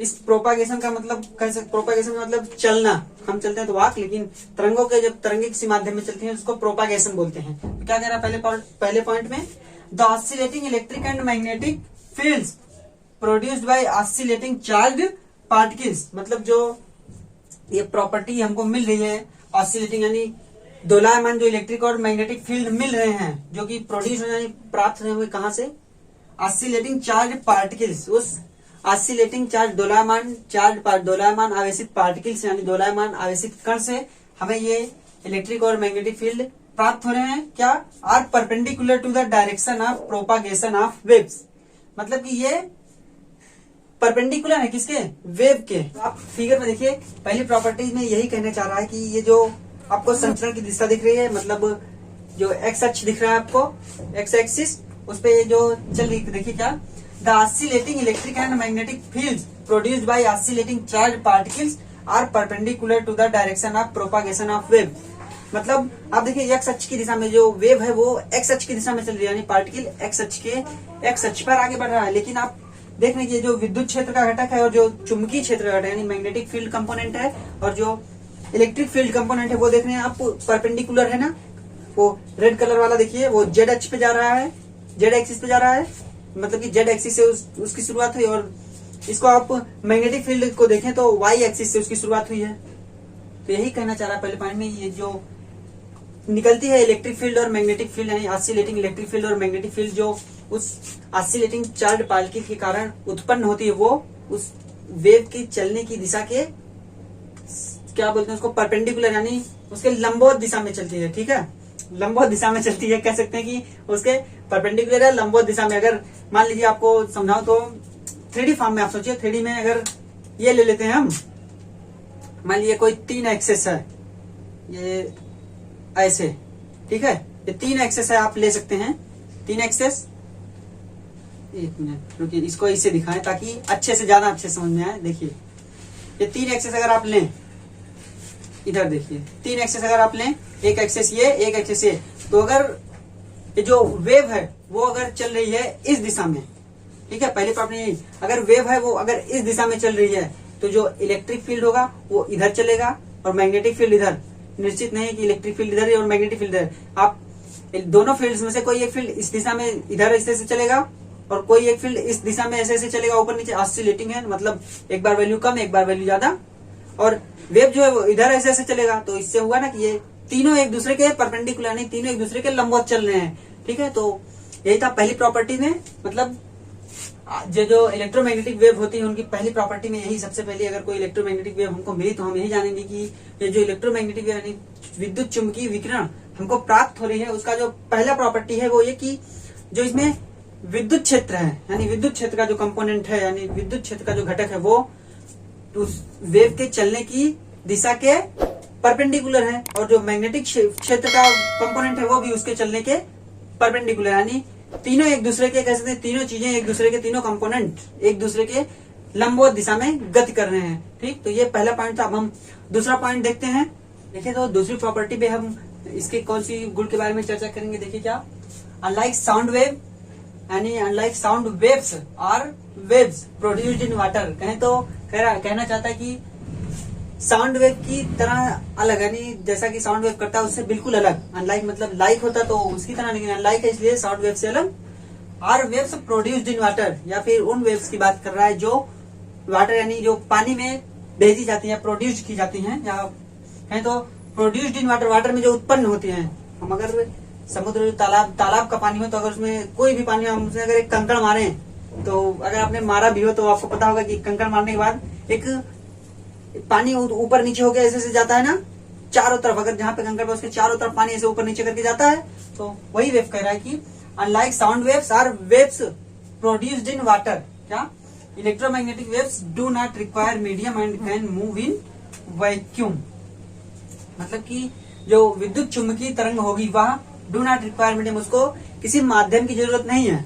इस प्रोपागेशन का मतलब प्रोपागेशन का मतलब चलना, हम चलते हैं तो वाक, लेकिन तरंगों के जब तरंगे किसी माध्यम में चलती है उसको प्रोपागेशन बोलते हैं। तो क्या कह रहा है पहले पॉइंट में, the oscillating electric and magnetic fields produced by oscillating charge particles, मतलब जो ये प्रॉपर्टी हमको मिल रही है ऑसिलेटिंग यानी दोलायमान जो इलेक्ट्रिक और मैग्नेटिक फील्ड मिल रहे हैं जो कि प्रोड्यूस यानी प्राप्त हुए कहां से, ऑसिलेटिंग चार्ज पार्टिकल्स, उस ऑसिलेटिंग चार्ज दोलायमान आवेशित पार्टिकल्स यानी दोलायमान आवेशित कण से हमें ये इलेक्ट्रिक और मैग्नेटिक फील्ड प्राप्त हो रहे हैं। क्या, are perpendicular to the direction of propagation of waves, मतलब कि ये परपेंडिकुलर है किसके, वेव के। आप फिगर में देखिए पहली प्रॉपर्टीज में यही कहना चाह रहा है कि ये जो आपको संचरण की दिशा दिख रही है, मतलब जो एक्स अक्ष दिख रहा है आपको, एक्स एक्सिस, उस पे ये जो चल रही है, देखिए क्या, the oscillating electric and magnetic fields produced by oscillating charge particles are perpendicular to the direction of propagation of wave. मतलब आप देखिए एक्स अक्ष की दिशा में जो वेव है वो एक्स अक्ष की दिशा में चल रही है, यानी पार्टिकल एक्स अक्ष पर आगे बढ़ रहा है। लेकिन आप देख रहे हैं जो विद्युत क्षेत्र का घटक है और जो चुंबकीय क्षेत्र का घटक यानी मैग्नेटिक फील्ड कंपोनेंट है और जो इलेक्ट्रिक फील्ड कंपोनेंट है वो देख रहे हैं आप परपेंडिकुलर है ना, वो रेड कलर वाला देखिए वो जेड अक्ष पे जा रहा है, जेड एक्सिस पे जा रहा है, मतलब कि जेड एक्सिस से उसकी शुरुआत हुई। और इसको आप मैग्नेटिक फील्ड को देखें तो वाई एक्सिस से उसकी शुरुआत हुई है। तो यही कहना चाह रहा है पहले पॉइंट में, ये जो निकलती है इलेक्ट्रिक फील्ड और मैग्नेटिक फील्ड यानी ऑसिलेटिंग इलेक्ट्रिक फील्ड और मैग्नेटिक फील्ड जो उस ऑसिलेटिंग चार्ज पार्टिकल के कारण उत्पन्न होती है, वो उस वेव की चलने की दिशा के क्या बोलते हैं उसको, परपेंडिकुलर यानी उसके लंबवत दिशा में चलती है। ठीक है, लंबवत दिशा में चलती है, कह सकते हैं कि उसके परपेंडिकुलर है लंबवत दिशा में। अगर मान लीजिए आपको समझाओ तो 3D फॉर्म में आप सोचिए, 3D में अगर ये ले लेते हैं हम, मान लीजिए कोई 3 एक्सेस है, ये ऐसे, ठीक है, ये 3 एक्सेस है, आप ले सकते हैं 3 एक्सेस। एक मिनट रुकिए, इसको इसे दिखाएं ताकि अच्छे से ज्यादा अच्छे समझ में आए। देखिए ये 3 एक्सेस अगर आप लें, इधर देखिए 3 एक्सेस अगर आप लें, एक एक्सेस ये, एक एक्सेस ये, तो अगर ये जो वेव है वो अगर चल रही है इस दिशा में, ठीक है, पहले प्रॉपर्टी, अगर वेव है वो अगर इस दिशा में चल रही है तो जो इलेक्ट्रिक फील्ड होगा वो इधर चलेगा और मैग्नेटिक फील्ड इधर। निश्चित नहीं है कि इलेक्ट्रिक फील्ड इधर है और मैग्नेटिक फील्ड इधर, आप दोनों फील्ड्स में से कोई एक फील्ड इस दिशा में इधर ऐसे से चलेगा और कोई एक फील्ड इस दिशा में ऐसे ऐसे चलेगा, ऊपर नीचे ऑसिलेटिंग है, मतलब एक बार वैल्यू कम एक बार वैल्यू ज्यादा, और वेव जो है वो इधर ऐसे ऐसे चलेगा। तो इससे हुआ ना कि ये तीनों एक दूसरे के परपेंडिकुलर नहीं, तीनों एक दूसरे के लंबवत चल रहे हैं। ठीक है, तो यही था पहली प्रॉपर्टी में, मतलब जो इलेक्ट्रोमैग्नेटिक वेव होती है उनकी पहली प्रॉपर्टी में यही सबसे पहले, अगर कोई इलेक्ट्रोमैग्नेटिक वेव हमको मिली तो हम यही जानेंगे कि ये जो इलेक्ट्रोमैग्नेटिक वेव यानी विद्युत चुंबकीय विकिरण हमको प्राप्त हो रही है, उसका जो पहला प्रॉपर्टी है वो ये कि जो इसमें विद्युत क्षेत्र है यानी विद्युत क्षेत्र का जो कंपोनेंट है यानी विद्युत क्षेत्र का जो घटक है वो उस वेव के चलने की दिशा के परपेंडिकुलर है, और जो मैग्नेटिक क्षेत्र का कंपोनेंट है वो भी उसके चलने के परपेंडिकुलर, यानी तीनों एक दूसरे के, कह सकते हैं तीनों चीजें एक दूसरे के, तीनों कंपोनेंट एक दूसरे के लंबवत दिशा में गति कर रहे हैं। ठीक, तो ये पहला पॉइंट था। अब हम दूसरा पॉइंट देखते हैं। देखिए तो दूसरी प्रॉपर्टी पे हम इसके कौन सी गुण के बारे में चर्चा करेंगे। देखिए क्या, अनलाइक साउंड वेव यानी unlike sound waves are waves produced in water, कहें तो कहना चाहता है कि साउंड वेव की तरह अलग, यानी जैसा कि साउंड वेव करता है उससे बिल्कुल अलग। अनलाइक मतलब लाइक होता तो उसकी तरह, लेकिन अनलाइक है इसलिए साउंड वेव से अलग। Are waves produced in water, या फिर उन वेव्स की बात कर रहा है जो वाटर यानी जो पानी में भेजी जाती है, प्रोड्यूस की जाती हैं, या कहें तो प्रोड्यूस्ड इन वाटर, वाटर में जो उत्पन्न होती हैं। हम अगर समुद्र तालाब का पानी हो तो अगर उसमें कोई भी पानी हम उसमें अगर एक कंकड़ मारे तो अगर आपने मारा भी हो तो आपको पता होगा कि कंकड़ मारने के बाद एक पानी ऊपर नीचे होकर ऐसे से जाता है ना चारों तरफ, अगर जहाँ पे कंकड़ पे उसके चारों तरफ पानी ऐसे ऊपर नीचे करके जाता है तो वही वेव कह रहा है कि unlike sound waves are waves produced in water, क्या electromagnetic waves do not require medium and can move in vacuum. मतलब कि जो विद्युत चुंबकीय तरंग होगी वह डू नॉट रिक्वायर मीडियम, उसको किसी माध्यम की जरूरत नहीं है,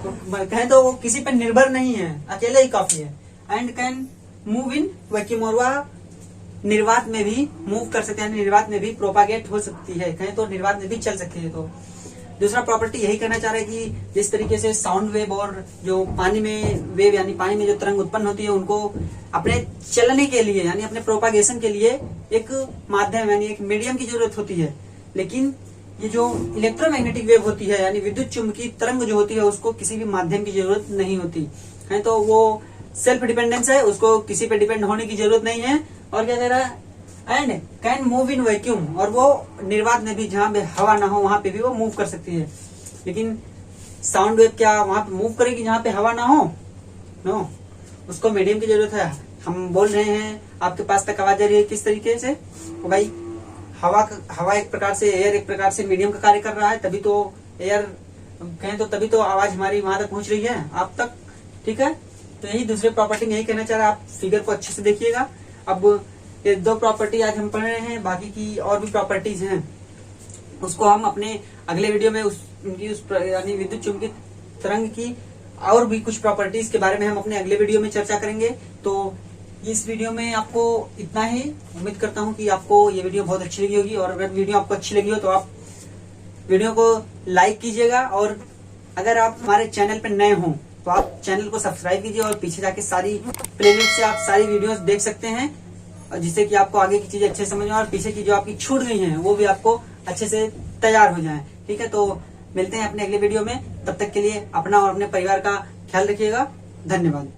तो कहें तो वो किसी पर निर्भर नहीं है, अकेले ही काफी है। And can move in vacuum, और वह निर्वात में भी मूव कर सकते हैं, निर्वात में भी प्रोपागेट हो सकती है, कहें तो निर्वात में भी चल सकती है। तो दूसरा प्रॉपर्टी यही कहना चाह रहे हैं कि जिस तरीके से साउंड वेव और जो पानी में वेव यानी पानी में जो तरंग उत्पन्न होती है उनको अपने चलने के लिए यानी अपने प्रोपागेशन के लिए एक माध्यम यानी एक मीडियम की जरूरत होती है, लेकिन ये जो इलेक्ट्रोमैग्नेटिक वेव होती है यानी विद्युत चुंबकीय तरंग जो होती है उसको किसी भी माध्यम की जरूरत नहीं होती है, तो वो सेल्फ डिपेंडेंस है, उसको किसी पे डिपेंड होने की जरूरत नहीं है। और क्या कह रहा है, and can move in vacuum, और वो निर्वात में भी जहां पे हवा ना हो वहां पे भी वो मूव कर सकती है। लेकिन साउंड वेव क्या वहां पे मूव करेगी जहां पे हवा ना हो? नो, उसको मीडियम की जरूरत है। हम बोल रहे हैं आपके पास तक आवाज आ रही है किस तरीके से, तो भाई हवा एक प्रकार से, एयर एक प्रकार से मीडियम का कार्य कर रहा है, तभी तो एयर कहें तो तभी तो आवाज हमारी वहां तक पहुंच रही है आप तक, ठीक है। तो यही दूसरे प्रॉपर्टी में यही कहना चाह रहा है, आप फिगर को अच्छे से देखिएगा। अब ये दो प्रॉपर्टी आज हम पढ़ रहे हैं, बाकी की और भी प्रॉपर्टीज हैं उसको हम अपने अगले वीडियो में उनकी यानी विद्युत चुंबकीय तरंग की और भी कुछ प्रॉपर्टीज के बारे में हम अपने अगले वीडियो में चर्चा करेंगे। तो इस वीडियो में आपको इतना ही, उम्मीद करता हूं कि आपको ये वीडियो बहुत अच्छी लगी होगी, और अगर वीडियो आपको अच्छी लगी हो तो आप वीडियो को लाइक कीजिएगा, और अगर आप हमारे चैनल पर नए हों तो आप चैनल को सब्सक्राइब कीजिए और पीछे जाके सारी प्लेलिस्ट से आप सारी वीडियोस देख सकते हैं, और जिससे कि आपको आगे की चीजें अच्छे से समझ में और पीछे की जो आपकी छूट गई हैं वो भी आपको अच्छे से तैयार हो जाएं, ठीक है। तो मिलते हैं अपने अगले वीडियो में, तब तक के लिए अपना और अपने परिवार का ख्याल रखिएगा। धन्यवाद।